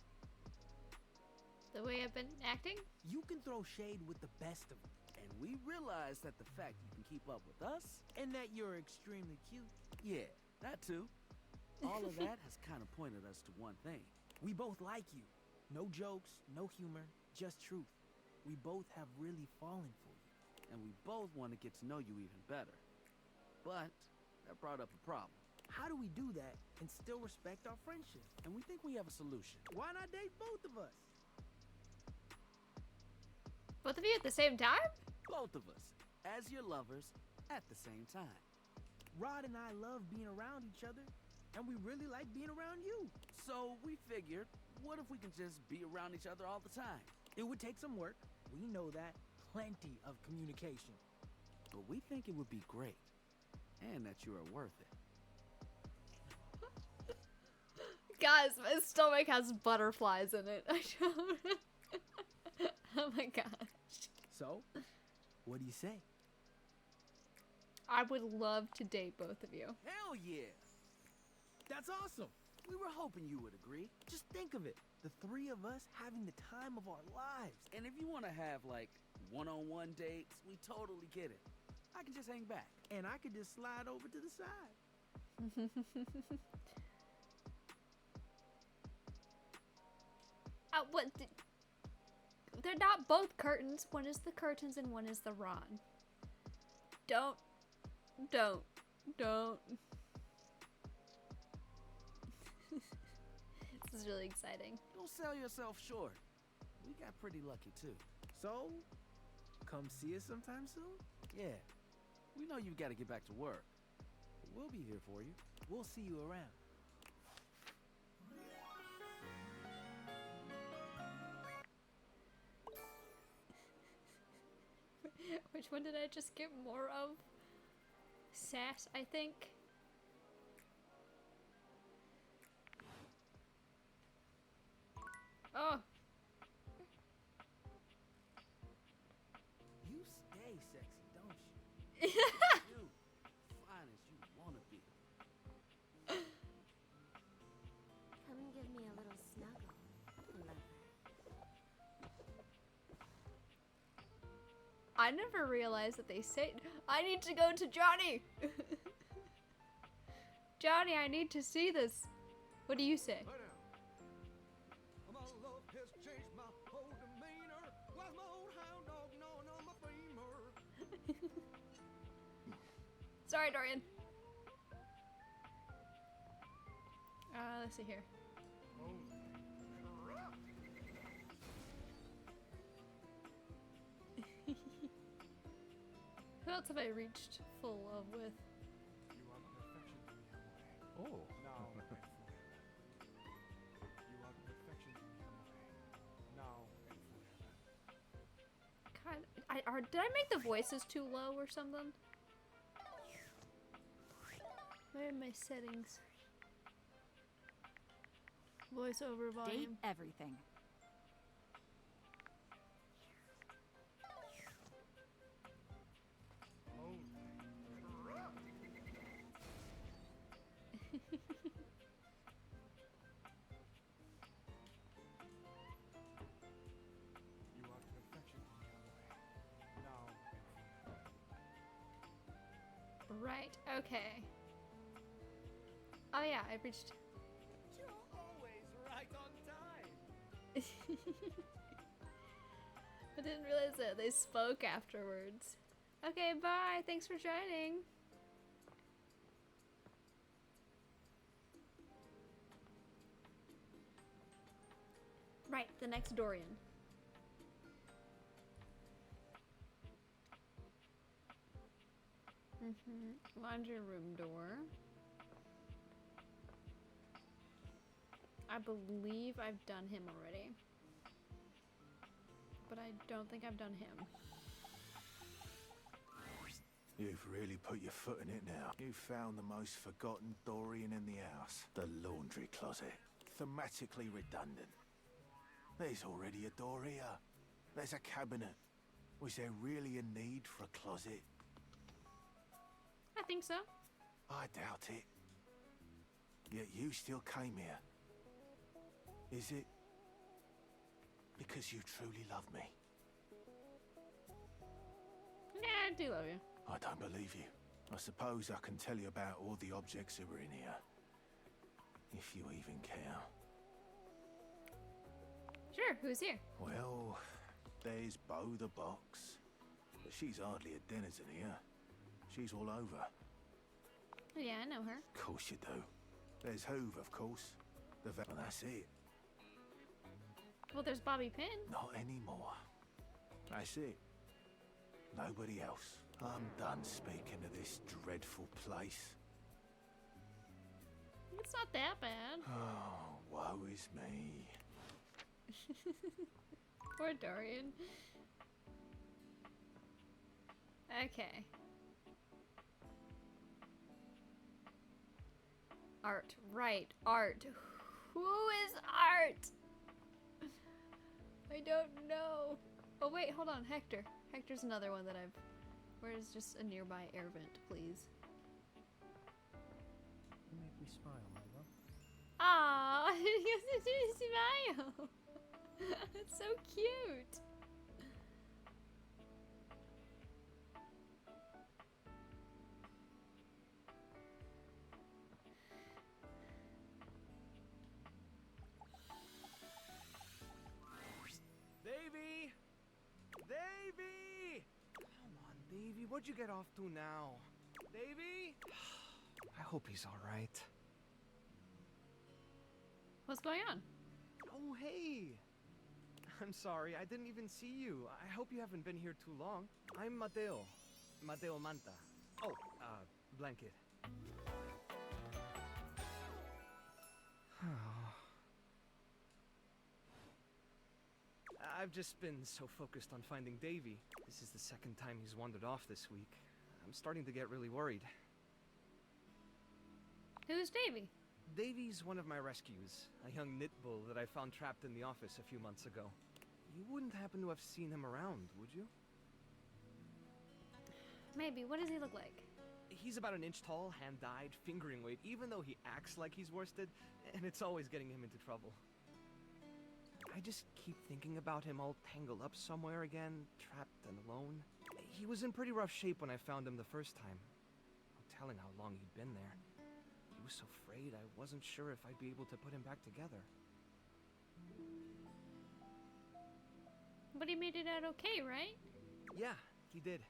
[SPEAKER 1] The way I've been acting?
[SPEAKER 11] You can throw shade with the best of them.
[SPEAKER 3] And we realize that the fact you can keep up with us...
[SPEAKER 11] And that you're extremely cute.
[SPEAKER 3] Yeah, that too. All of that has kind of pointed us to one thing.
[SPEAKER 11] We both like you. No jokes, no humor, just truth. We both have really fallen for you.
[SPEAKER 3] And we both want to get to know you even better. But that brought up a problem.
[SPEAKER 11] How do we do that and still respect our friendship?
[SPEAKER 3] And we think we have a solution.
[SPEAKER 11] Why not date both of us?
[SPEAKER 1] of you at the same time?
[SPEAKER 3] Both of us, as your lovers, at the same time.
[SPEAKER 11] Rod and I love being around each other, and we really like being around you.
[SPEAKER 3] So we figured, what if we can just be around each other all the time?
[SPEAKER 11] It would take some work. We know that. Plenty of communication.
[SPEAKER 3] But we think it would be great, and that you are worth it.
[SPEAKER 1] Guys, my stomach has butterflies in it. I don't. Oh my gosh.
[SPEAKER 11] So, what do you say?
[SPEAKER 1] I would love to date both of you.
[SPEAKER 3] Hell yeah!
[SPEAKER 11] That's awesome.
[SPEAKER 3] We were hoping you would agree.
[SPEAKER 11] Just think of it. The three of us having the time of our lives.
[SPEAKER 3] And if you want to have, like, one-on-one dates, we totally get it. I can just hang back.
[SPEAKER 11] And I could just slide over to the side.
[SPEAKER 1] They're not both curtains. One is the curtains and one is the rod. Don't. This is really exciting.
[SPEAKER 3] Don't sell yourself short. We got pretty lucky, too.
[SPEAKER 11] So, come see us sometime soon?
[SPEAKER 3] Yeah. We know you've got to get back to work. But we'll be here for you.
[SPEAKER 11] We'll see you around.
[SPEAKER 1] Which one did I just get more of? Sass, I think. Oh.
[SPEAKER 3] You stay sexy, don't you? You, fine as you want to be.
[SPEAKER 9] Come and give me a little snuggle, lover.
[SPEAKER 1] I never realized that they say I need to go to Johnny. Johnny, I need to see this. What do you say?
[SPEAKER 6] My love has changed my whole demeanor. Why's my old hound dog gnawing on my femur?
[SPEAKER 1] Sorry, Dorian. Let's see here. Who else have I reached full love with?
[SPEAKER 6] You are perfection to me, amore.
[SPEAKER 11] Oh.
[SPEAKER 6] Now and forever. You are perfection to me, amore. Now and forever.
[SPEAKER 1] God, did I make the voices too low or something? Where are my settings? Voiceover volume.
[SPEAKER 7] Date everything.
[SPEAKER 6] You are perfection to me, amore. Now and forever.
[SPEAKER 1] Right, okay. Oh yeah, I reached...
[SPEAKER 3] You're always right on time.
[SPEAKER 1] I didn't realize that they spoke afterwards. Okay, bye. Thanks for joining. Right, the next Dorian. Laundry room door. I believe I've done him already. But I don't think I've done him.
[SPEAKER 5] You've really put your foot in it now. You found the most forgotten Dorian in the house. The laundry closet. Thematically redundant. There's already a door here. There's a cabinet. Was there really a need for a closet?
[SPEAKER 1] I think so.
[SPEAKER 5] I doubt it. Yet you still came here. Is it because you truly love me?
[SPEAKER 1] Yeah, I do love you.
[SPEAKER 5] I don't believe you. I suppose I can tell you about all the objects that were in here. If you even care.
[SPEAKER 1] Sure, who's here?
[SPEAKER 5] Well, there's Bo the Box. But she's hardly a denizen here. She's all over.
[SPEAKER 1] Yeah, I know her.
[SPEAKER 5] Of course you do. There's Hoove, of course. Well, that's it.
[SPEAKER 1] Well, there's Bobby Pin.
[SPEAKER 5] Not anymore. That's it. Nobody else. I'm done speaking of this dreadful place.
[SPEAKER 1] It's not that bad.
[SPEAKER 5] Oh, woe is me.
[SPEAKER 1] Poor Dorian. Okay. Art. Right. Art. Who is Art? I don't know. Oh wait, hold on. Hector. Hector's another one that I've... Where's just a nearby air vent, please?
[SPEAKER 6] You make me smile, my love.
[SPEAKER 1] Aww, you smile. It's so cute.
[SPEAKER 3] Davy! Davy! Come on, Davy, what'd you get off to now? Davy? I hope he's alright.
[SPEAKER 1] What's going on?
[SPEAKER 3] Oh, hey! I'm sorry, I didn't even see you. I hope you haven't been here too long. I'm Mateo. Mateo Manta. Oh, Blanket. I've just been so focused on finding Davy. This is the second time he's wandered off this week. I'm starting to get really worried.
[SPEAKER 1] Who's Davy?
[SPEAKER 3] Davy's one of my rescues, a young knit bull that I found trapped in the office a few months ago. You wouldn't happen to have seen him around, would you?
[SPEAKER 1] Maybe. What does he look like?
[SPEAKER 3] He's about an inch tall, hand-dyed, fingering weight, even though he acts like he's worsted, and it's always getting him into trouble. I just keep thinking about him all tangled up somewhere again, trapped and alone. He was in pretty rough shape when I found him the first time. No telling how long he'd been there. He was so frayed I wasn't sure if I'd be able to put him back together.
[SPEAKER 1] But he made it out okay, right?
[SPEAKER 3] Yeah, he did.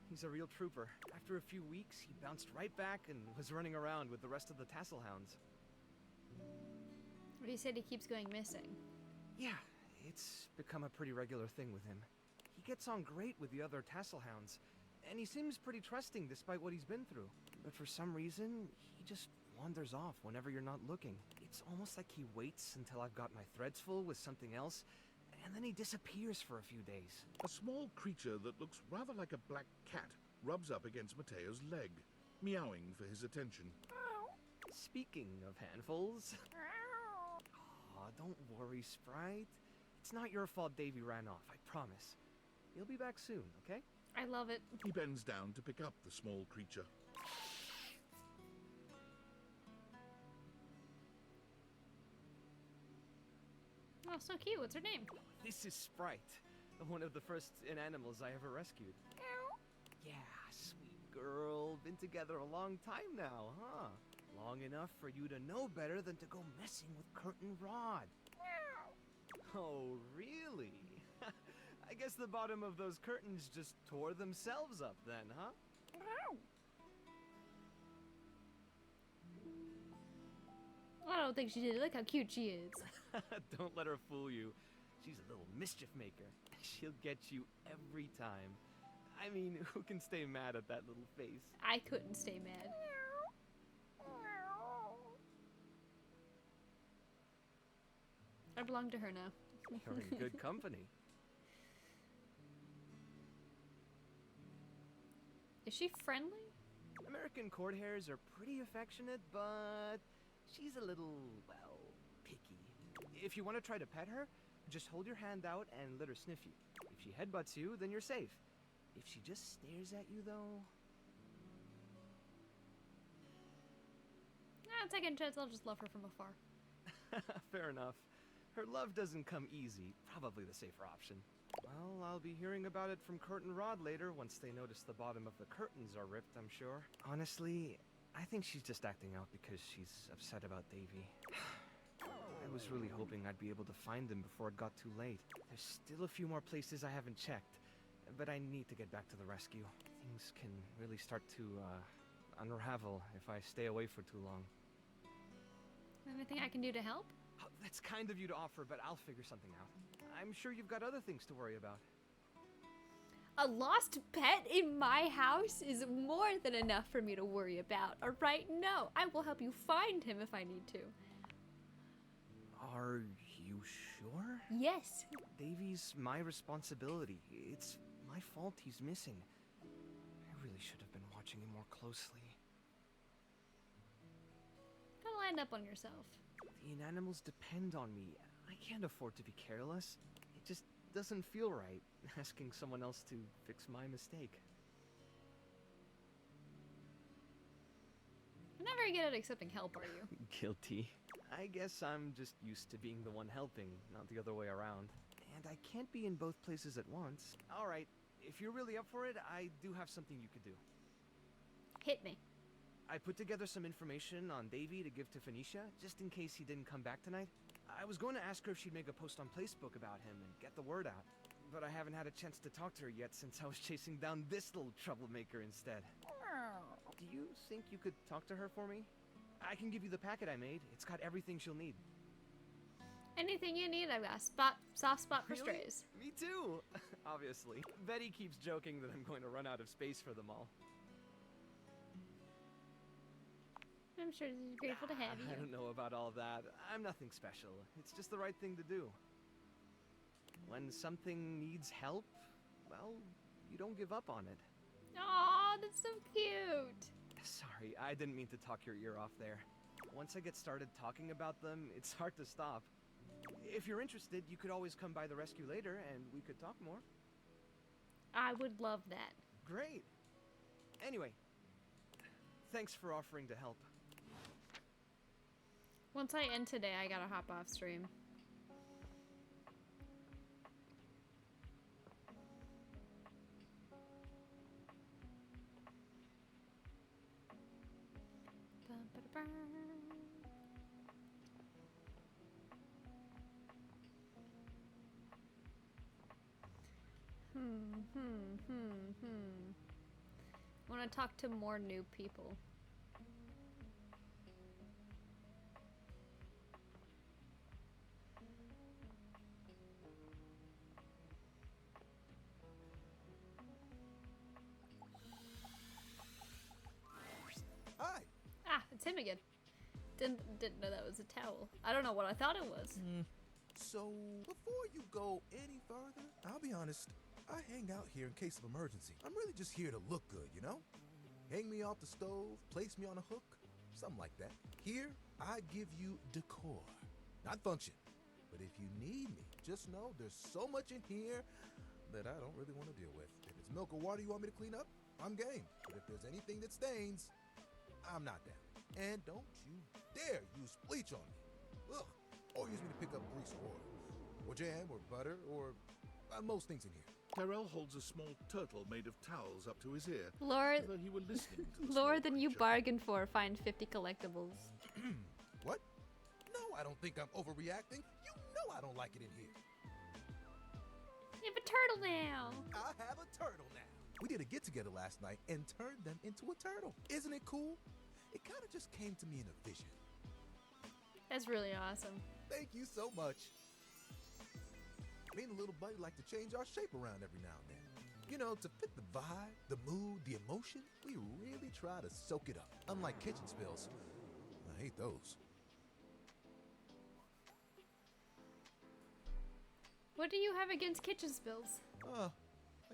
[SPEAKER 3] He's a real trooper. After a few weeks, he bounced right back and was running around with the rest of the tassel hounds.
[SPEAKER 1] But he said he keeps going missing.
[SPEAKER 3] Yeah, it's become a pretty regular thing with him. He gets on great with the other tassel hounds, and he seems pretty trusting despite what he's been through. But for some reason, he just wanders off whenever you're not looking. It's almost like he waits until I've got my threads full with something else, and then he disappears for a few days.
[SPEAKER 4] A small creature that looks rather like a black cat rubs up against Mateo's leg, meowing for his attention.
[SPEAKER 3] Speaking of handfuls... Aw, don't worry, Sprite. It's not your fault Davy ran off, I promise. He'll be back soon, okay?
[SPEAKER 1] I love it.
[SPEAKER 4] He bends down to pick up the small creature.
[SPEAKER 1] Oh, so cute. What's her name?
[SPEAKER 3] This is Sprite, one of the first inanimals I ever rescued. Yeah, sweet girl. Been together a long time now, huh? Long enough for you to know better than to go messing with Curtain Rod. Oh, really? I guess the bottom of those curtains just tore themselves up then, huh?
[SPEAKER 1] I don't think she did. Look how cute she is.
[SPEAKER 3] Don't let her fool you. She's a little mischief maker. She'll get you every time. I mean, who can stay mad at that little face?
[SPEAKER 1] I couldn't stay mad. I belong to her now.
[SPEAKER 3] You're in good company.
[SPEAKER 1] Is she friendly?
[SPEAKER 3] American court hares are pretty affectionate, but she's a little, well, picky. If you want to try to pet her, just hold your hand out and let her sniff you. If she headbutts you, then you're safe. If she just stares at you, though...
[SPEAKER 1] Second chance, I'll just love her from afar.
[SPEAKER 3] Fair enough. Her love doesn't come easy. Probably the safer option. Well, I'll be hearing about it from Curtain Rod later once they notice the bottom of the curtains are ripped, I'm sure. Honestly, I think she's just acting out because she's upset about Davy. I was really hoping I'd be able to find him before it got too late. There's still a few more places I haven't checked, but I need to get back to the rescue. Things can really start to, unravel if I stay away for too long.
[SPEAKER 1] Anything I can do to help?
[SPEAKER 3] Oh, that's kind of you to offer, but I'll figure something out. I'm sure you've got other things to worry about.
[SPEAKER 1] A lost pet in my house is more than enough for me to worry about, alright? No, I will help you find him if I need to.
[SPEAKER 16] Are you sure?
[SPEAKER 1] Yes.
[SPEAKER 16] Davy's my responsibility. It's my fault he's missing. I really should have been watching him more closely.
[SPEAKER 1] Gotta line up on yourself.
[SPEAKER 16] The inanimals depend on me. I can't afford to be careless. It just doesn't feel right, asking someone else to fix my mistake.
[SPEAKER 1] You're not very good at accepting help, are you?
[SPEAKER 16] Guilty. I guess I'm just used to being the one helping, not the other way around. And I can't be in both places at once. Alright, if you're really up for it, I do have something you could do.
[SPEAKER 1] Hit me.
[SPEAKER 16] I put together some information on Davy to give to Phoenicia, just in case he didn't come back tonight. I was going to ask her if she'd make a post on Facebook about him and get the word out. But I haven't had a chance to talk to her yet since I was chasing down this little troublemaker instead. Do you think you could talk to her for me? I can give you the packet I made. It's got everything she'll need.
[SPEAKER 1] Anything you need, I've got a soft spot for strays.
[SPEAKER 16] Me too! Obviously. Betty keeps joking that I'm going to run out of space for them all.
[SPEAKER 1] I'm sure she's grateful to have you.
[SPEAKER 16] I don't know about all that. I'm nothing special. It's just the right thing to do. When something needs help, well, you don't give up on it.
[SPEAKER 1] Aw, that's so cute.
[SPEAKER 16] Sorry, I didn't mean to talk your ear off there. Once I get started talking about them, it's hard to stop. If you're interested, you could always come by the rescue later and we could talk more.
[SPEAKER 1] I would love that.
[SPEAKER 16] Great. Anyway, thanks for offering to help.
[SPEAKER 1] Once I end today, I gotta hop off stream. I want to talk to more new people.
[SPEAKER 5] Hi.
[SPEAKER 1] Ah, it's him again. Didn't know that was a towel. I don't know what I thought it was.
[SPEAKER 5] So, before you go any further, I'll be honest, I hang out here in case of emergency. I'm really just here to look good, you know? Hang me off the stove, place me on a hook, something like that. Here, I give you decor, not function. But if you need me, just know there's so much in here that I don't really want to deal with. If it's milk or water you want me to clean up, I'm game. But if there's anything that stains, I'm not down. And don't you dare use bleach on me. Ugh. Or use me to pick up grease or oil. Or jam or butter or most things in here.
[SPEAKER 4] Tyrell holds a small turtle made of towels up to his ear.
[SPEAKER 1] Lord,
[SPEAKER 4] as though he were listening to the
[SPEAKER 1] lower
[SPEAKER 4] small
[SPEAKER 1] than you
[SPEAKER 4] creature.
[SPEAKER 1] bargained for. Find 50 collectibles.
[SPEAKER 5] What? No, I don't think I'm overreacting. You know I don't like it in here.
[SPEAKER 1] You have a turtle now.
[SPEAKER 5] I have a turtle now. We did a get-together last night and turned them into a turtle. Isn't it cool? It kind of just came to me in a vision.
[SPEAKER 1] That's really awesome.
[SPEAKER 5] Thank you so much. Me and the little buddy like to change our shape around every now and then. You know, to fit the vibe, the mood, the emotion, we really try to soak it up. Unlike kitchen spills. I hate those.
[SPEAKER 1] What do you have against kitchen spills?
[SPEAKER 5] I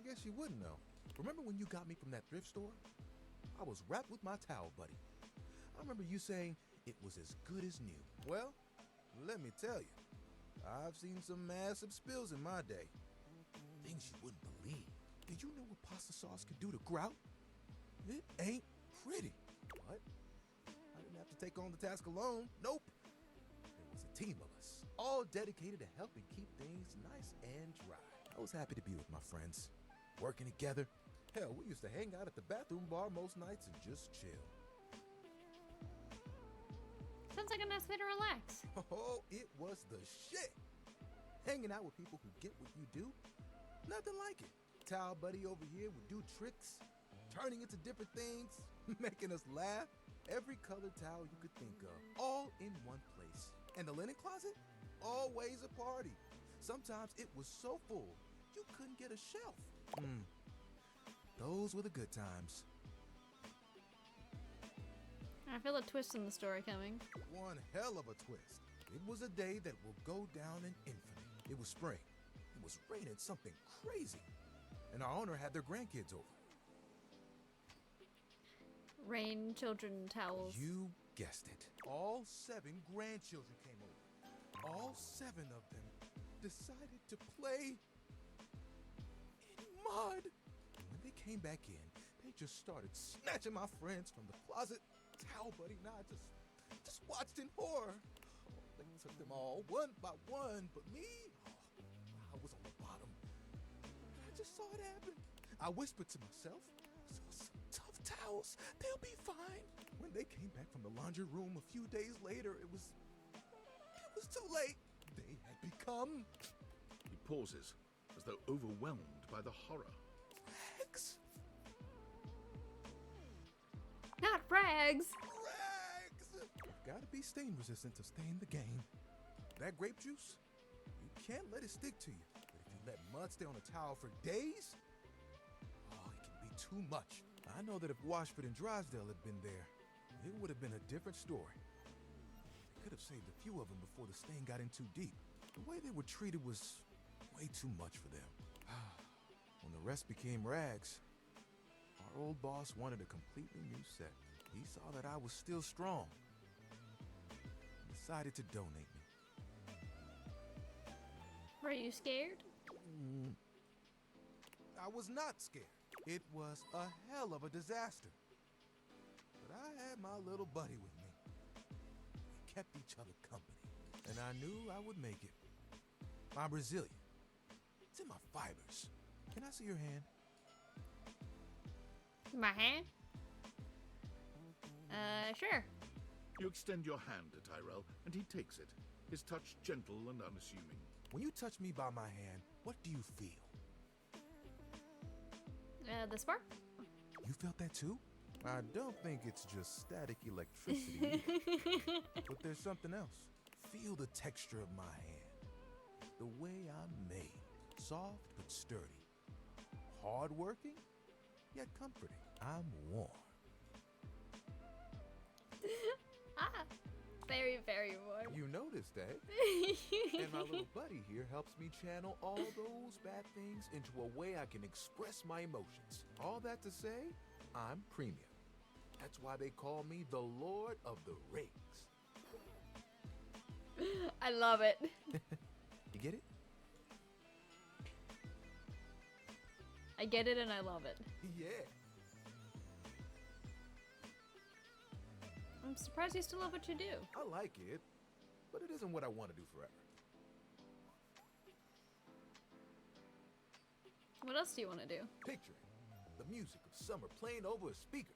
[SPEAKER 5] guess you wouldn't know. Remember when you got me from that thrift store? I was wrapped with my towel, buddy. I remember you saying it was as good as new. Well, let me tell you, I've seen some massive spills in my day. Things you wouldn't believe. Did you know what pasta sauce could do to grout? It ain't pretty. But I didn't have to take on the task alone. Nope. There was a team of us, all dedicated to helping keep things nice and dry. I was happy to be with my friends, working together. Hell, we used to hang out at the bathroom bar most nights and just chill.
[SPEAKER 1] Sounds like a nice way to relax.
[SPEAKER 5] Oh, it was the shit. Hanging out with people who get what you do, nothing like it. Towel buddy over here would do tricks, turning into different things, making us laugh. Every colored towel you could think of, all in one place. And the linen closet? Always a party. Sometimes it was so full, you couldn't get a shelf.
[SPEAKER 6] Those were the good times.
[SPEAKER 1] I feel a twist in the story coming.
[SPEAKER 6] One hell of a twist. It was a day that will go down in infamy. It was spring. It was raining something crazy. And our owner had their grandkids over.
[SPEAKER 1] Rain, children, towels.
[SPEAKER 6] You guessed it. All 7 grandchildren came over. All 7 of them decided to play in mud. And when they came back in, they just started snatching my friends from the closet. Towel buddy and I just watched in horror. Oh, they took them all one by one, but me, I was on the bottom. I just saw it happen. I whispered to myself, some tough towels, they'll be fine. When they came back from the laundry room a few days later, it was too late. They had become...
[SPEAKER 4] He pauses, as though overwhelmed by the horror.
[SPEAKER 6] Rags.
[SPEAKER 1] Not rags!
[SPEAKER 6] Rags! You've got to be stain resistant to stay in the game. That grape juice, you can't let it stick to you. But if you let mud stay on a towel for days, oh, it can be too much. I know that if Washford and Drysdale had been there, it would have been a different story. They could have saved a few of them before the stain got in too deep. The way they were treated was way too much for them. When the rest became rags, our old boss wanted a completely new set. He saw that I was still strong and decided to donate me.
[SPEAKER 1] Were you scared?
[SPEAKER 6] I was not scared. It was a hell of a disaster. But I had my little buddy with me. We kept each other company, and I knew I would make it. I'm resilient. It's in my fibers. Can I see your hand?
[SPEAKER 1] My hand? Sure.
[SPEAKER 4] You extend your hand to Tyrell, and he takes it, his touch gentle and unassuming.
[SPEAKER 6] When you touch me by my hand, what do you feel?
[SPEAKER 1] The spark?
[SPEAKER 6] You felt that too? I don't think it's just static electricity. But there's something else. Feel the texture of my hand. The way I'm made. Soft but sturdy. Hard-working, yet comforting. I'm warm.
[SPEAKER 1] Very, very warm.
[SPEAKER 6] You noticed, eh? And my little buddy here helps me channel all those bad things into a way I can express my emotions. All that to say, I'm premium. That's why they call me the Lord of the Rings.
[SPEAKER 1] I love it.
[SPEAKER 6] You get it?
[SPEAKER 1] I get it and I love it.
[SPEAKER 6] Yeah.
[SPEAKER 1] I'm surprised you still love what you do.
[SPEAKER 6] I like it, but it isn't what I want to do forever.
[SPEAKER 1] What else do you want to do?
[SPEAKER 6] Picture it. The music of summer playing over a speaker.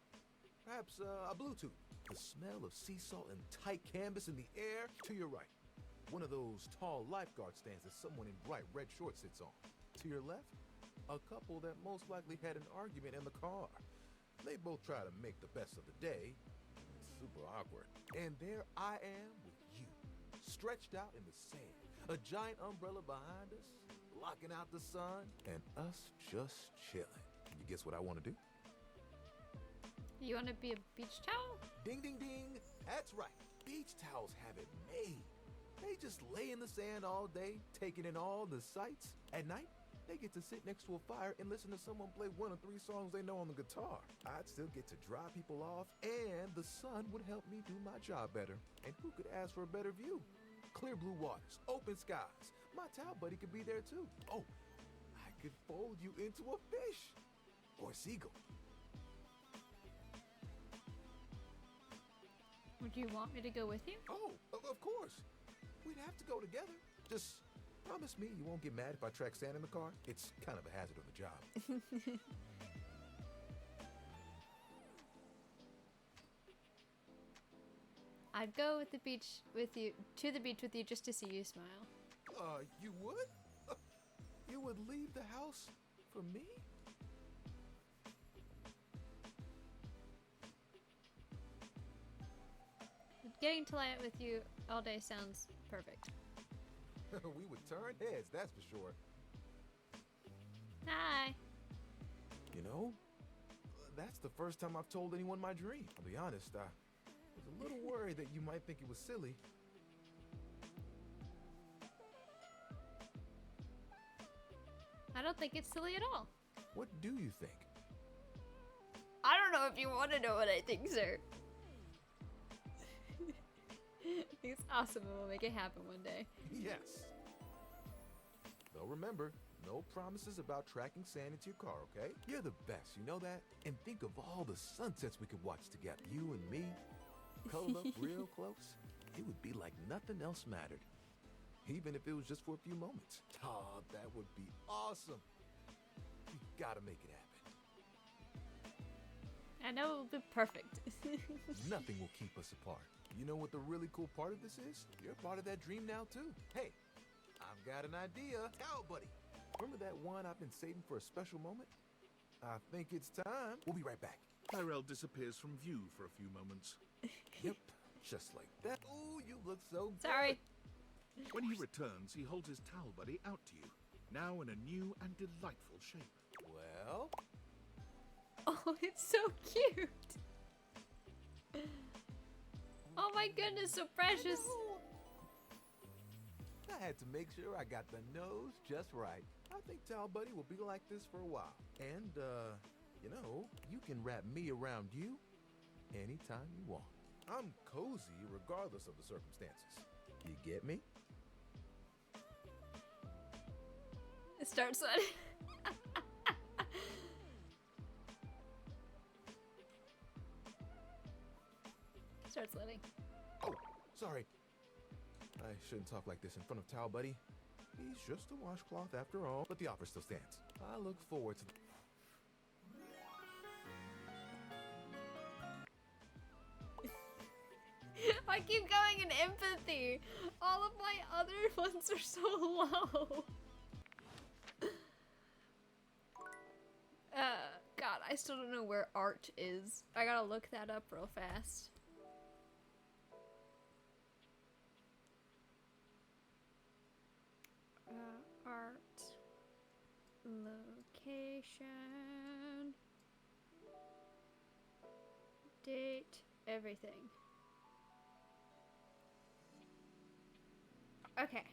[SPEAKER 6] Perhaps a Bluetooth. The smell of sea salt and tight canvas in the air to your right. One of those tall lifeguard stands that someone in bright red shorts sits on. To your left, a couple that most likely had an argument in the car. They both try to make the best of the day. Super awkward. And there I am with you, stretched out in the sand, a giant umbrella behind us, blocking out the sun, and us just chilling. You guess what I want to do?
[SPEAKER 1] You want to be a beach towel?
[SPEAKER 6] Ding, ding, ding. That's right. Beach towels have it made. They just lay in the sand all day, taking in all the sights. At night, they get to sit next to a fire and listen to someone play 1 or 3 songs they know on the guitar. I'd still get to dry people off, and the sun would help me do my job better. And who could ask for a better view? Clear blue waters, open skies. My towel buddy could be there too. Oh, I could fold you into a fish or a seagull.
[SPEAKER 1] Would you want me to go with you?
[SPEAKER 6] Oh, of course. We'd have to go together. Just promise me you won't get mad if I track sand in the car. It's kind of a hazard of the job.
[SPEAKER 1] I'd go with the beach with you to the beach with you just to see you smile.
[SPEAKER 6] You would? You would leave the house for me?
[SPEAKER 1] Getting to lie out with you all day sounds perfect.
[SPEAKER 6] We would turn heads, that's for sure.
[SPEAKER 1] Hi.
[SPEAKER 6] You know, That's the first time I've told anyone my dream. I'll be honest, I was a little worried that you might think it was silly.
[SPEAKER 1] I don't think it's silly at all.
[SPEAKER 6] What do you think?
[SPEAKER 1] I don't know if you want to know what I think, sir. It's awesome and we'll make it happen one day.
[SPEAKER 6] Yes. Though remember, no promises about tracking sand into your car, okay? You're the best, you know that? And think of all the sunsets we could watch together. You and me, cuddled up real close. It would be like nothing else mattered. Even if it was just for a few moments. Oh, that would be awesome. You gotta make it happen.
[SPEAKER 1] I know it will be perfect.
[SPEAKER 6] Nothing will keep us apart. You know what the really cool part of this is? You're part of that dream now, too. Hey, I've got an idea. Towel buddy. Remember that one I've been saving for a special moment? I think it's time. We'll be right back.
[SPEAKER 4] Tyrell disappears from view for a few moments.
[SPEAKER 6] Yep, just like that. Ooh, you look so good.
[SPEAKER 1] Sorry.
[SPEAKER 4] When he returns, he holds his towel buddy out to you, now in a new and delightful shape.
[SPEAKER 6] Well?
[SPEAKER 1] Oh, it's so cute. Oh my goodness, so precious.
[SPEAKER 6] I had to make sure I got the nose just right. I think Towel Buddy will be like this for a while. And, you know, you can wrap me around you anytime you want. I'm cozy regardless of the circumstances. You get me?
[SPEAKER 1] It starts sweating. Start sweating.
[SPEAKER 6] Oh, sorry. I shouldn't talk like this in front of Towel Buddy. He's just a washcloth after all, but the offer still stands. I look forward to
[SPEAKER 1] I keep going in empathy. All of my other ones are so low. God, I still don't know where art is. I gotta look that up real fast. Art. Location. Date. Everything. Okay.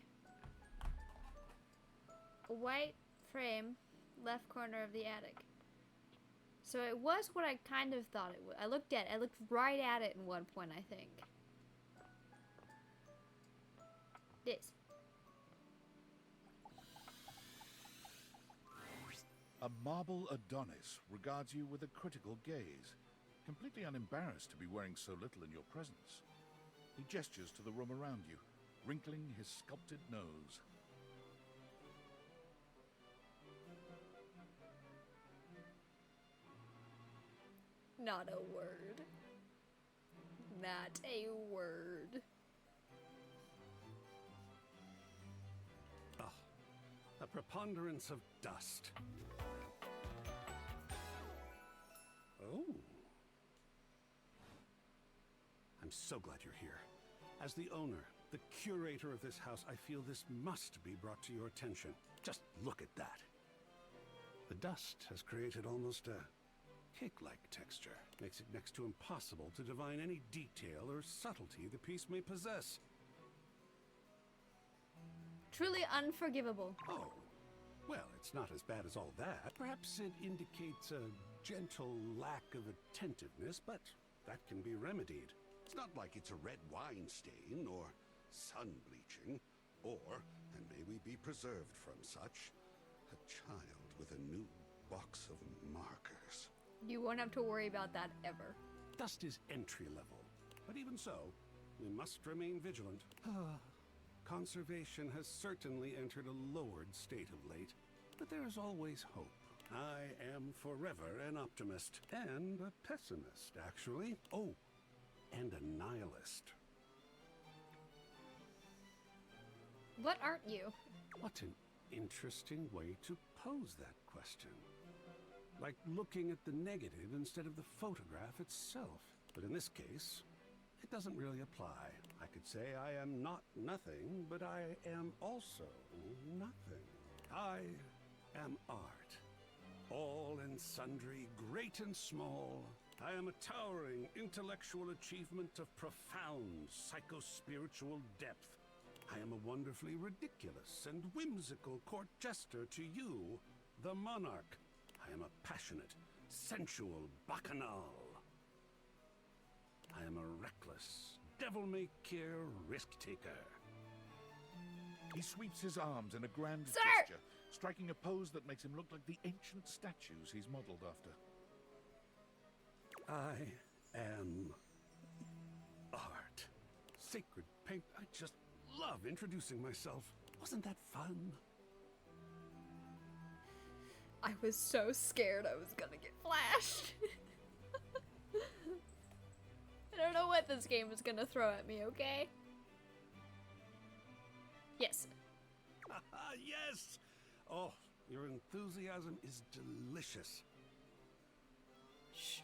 [SPEAKER 1] White frame, left corner of the attic. So it was what I kind of thought it was. I looked right at it in one point, I think. This.
[SPEAKER 4] A marble Adonis regards you with a critical gaze, completely unembarrassed to be wearing so little in your presence. He gestures to the room around you, wrinkling his sculpted nose.
[SPEAKER 1] Not a word. Not a word.
[SPEAKER 17] Oh, a preponderance of dust. Oh. I'm so glad you're here. As the owner, the curator of this house, I feel this must be brought to your attention. Just look at that. The dust has created almost a cake-like texture. Makes it next to impossible to divine any detail or subtlety the piece may possess.
[SPEAKER 1] Truly unforgivable.
[SPEAKER 17] Oh, well, it's not as bad as all that. Perhaps it indicates a gentle lack of attentiveness, but that can be remedied.
[SPEAKER 18] It's not like it's a red wine stain or sun bleaching, or, and may we be preserved from such, a child with a new box of markers.
[SPEAKER 1] You won't have to worry about that ever.
[SPEAKER 17] Dust is entry level, but even so, we must remain vigilant. Conservation has certainly entered a lowered state of late, but there is always hope. I am forever an optimist, and a pessimist, actually. Oh, and a nihilist.
[SPEAKER 1] What aren't you?
[SPEAKER 17] What an interesting way to pose that question. Like looking at the negative instead of the photograph itself. But in this case, it doesn't really apply. I could say I am not nothing, but I am also nothing. I am art. all and sundry, great and small. I am a towering intellectual achievement of profound psycho-spiritual depth. I am a wonderfully ridiculous and whimsical court jester to you, the monarch. I am a passionate, sensual bacchanal. I am a reckless, devil-may-care risk-taker.
[SPEAKER 4] He sweeps his arms in a grand
[SPEAKER 1] Sir!
[SPEAKER 4] gesture, striking a pose that makes him look like the ancient statues he's modeled after.
[SPEAKER 17] I am art. Sacred paint. I just love introducing myself. Wasn't that fun?
[SPEAKER 1] I was so scared I was gonna get flashed. I don't know what this game is gonna throw at me, okay? Yes.
[SPEAKER 17] Yes! Oh, your enthusiasm is delicious. Shh.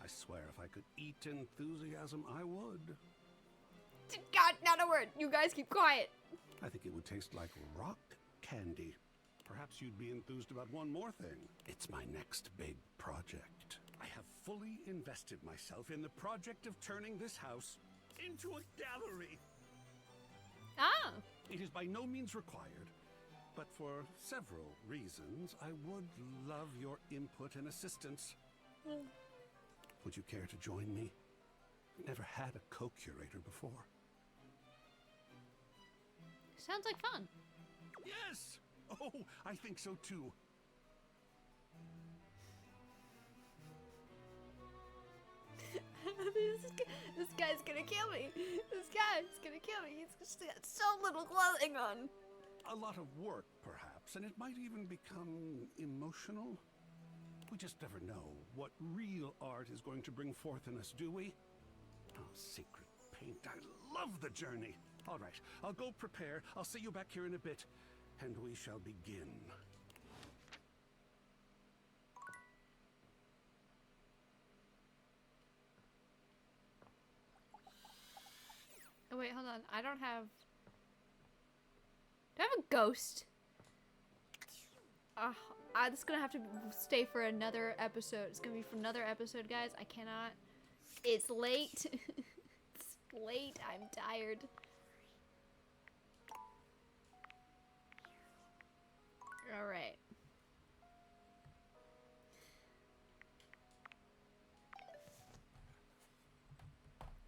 [SPEAKER 17] I swear if I could eat enthusiasm, I would.
[SPEAKER 1] God, not a word. You guys keep quiet.
[SPEAKER 17] I think it would taste like rock candy. Perhaps you'd be enthused about one more thing. It's my next big project. I have fully invested myself in the project of turning this house into a gallery.
[SPEAKER 1] Ah!
[SPEAKER 17] It is by no means required, but for several reasons, I would love your input and assistance. Would you care to join me? I've never had a co-curator before.
[SPEAKER 1] Sounds like fun.
[SPEAKER 17] Yes! Oh, I think so too.
[SPEAKER 1] This guy's gonna kill me. This guy's gonna kill me. He's just got so little clothing on.
[SPEAKER 17] A lot of work, perhaps, and it might even become emotional. We just never know what real art is going to bring forth in us, do we? Oh, sacred paint, I love the journey. All right, I'll go prepare. I'll see you back here in a bit, and we shall begin.
[SPEAKER 1] Oh wait, hold on. I don't have... Do I have a ghost? This is gonna have to stay for another episode. It's gonna be for another episode, guys. I cannot... It's late. It's late. I'm tired. Alright.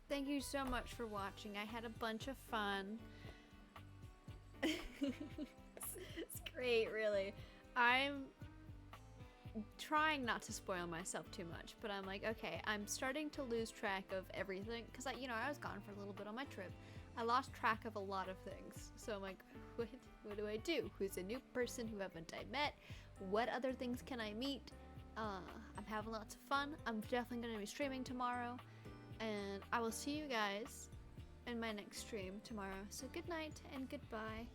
[SPEAKER 1] Thank you so much for watching. I had a bunch of fun. It's great, really. I'm trying not to spoil myself too much, but I'm like, okay, I'm starting to lose track of everything because I was gone for a little bit on my trip. I lost track of a lot of things. So I'm like, what do I do? Who's a new person who haven't I met? What other things can I meet? I'm having lots of fun. I'm definitely going to be streaming tomorrow. And I will see you guys in my next stream tomorrow. So good night and goodbye.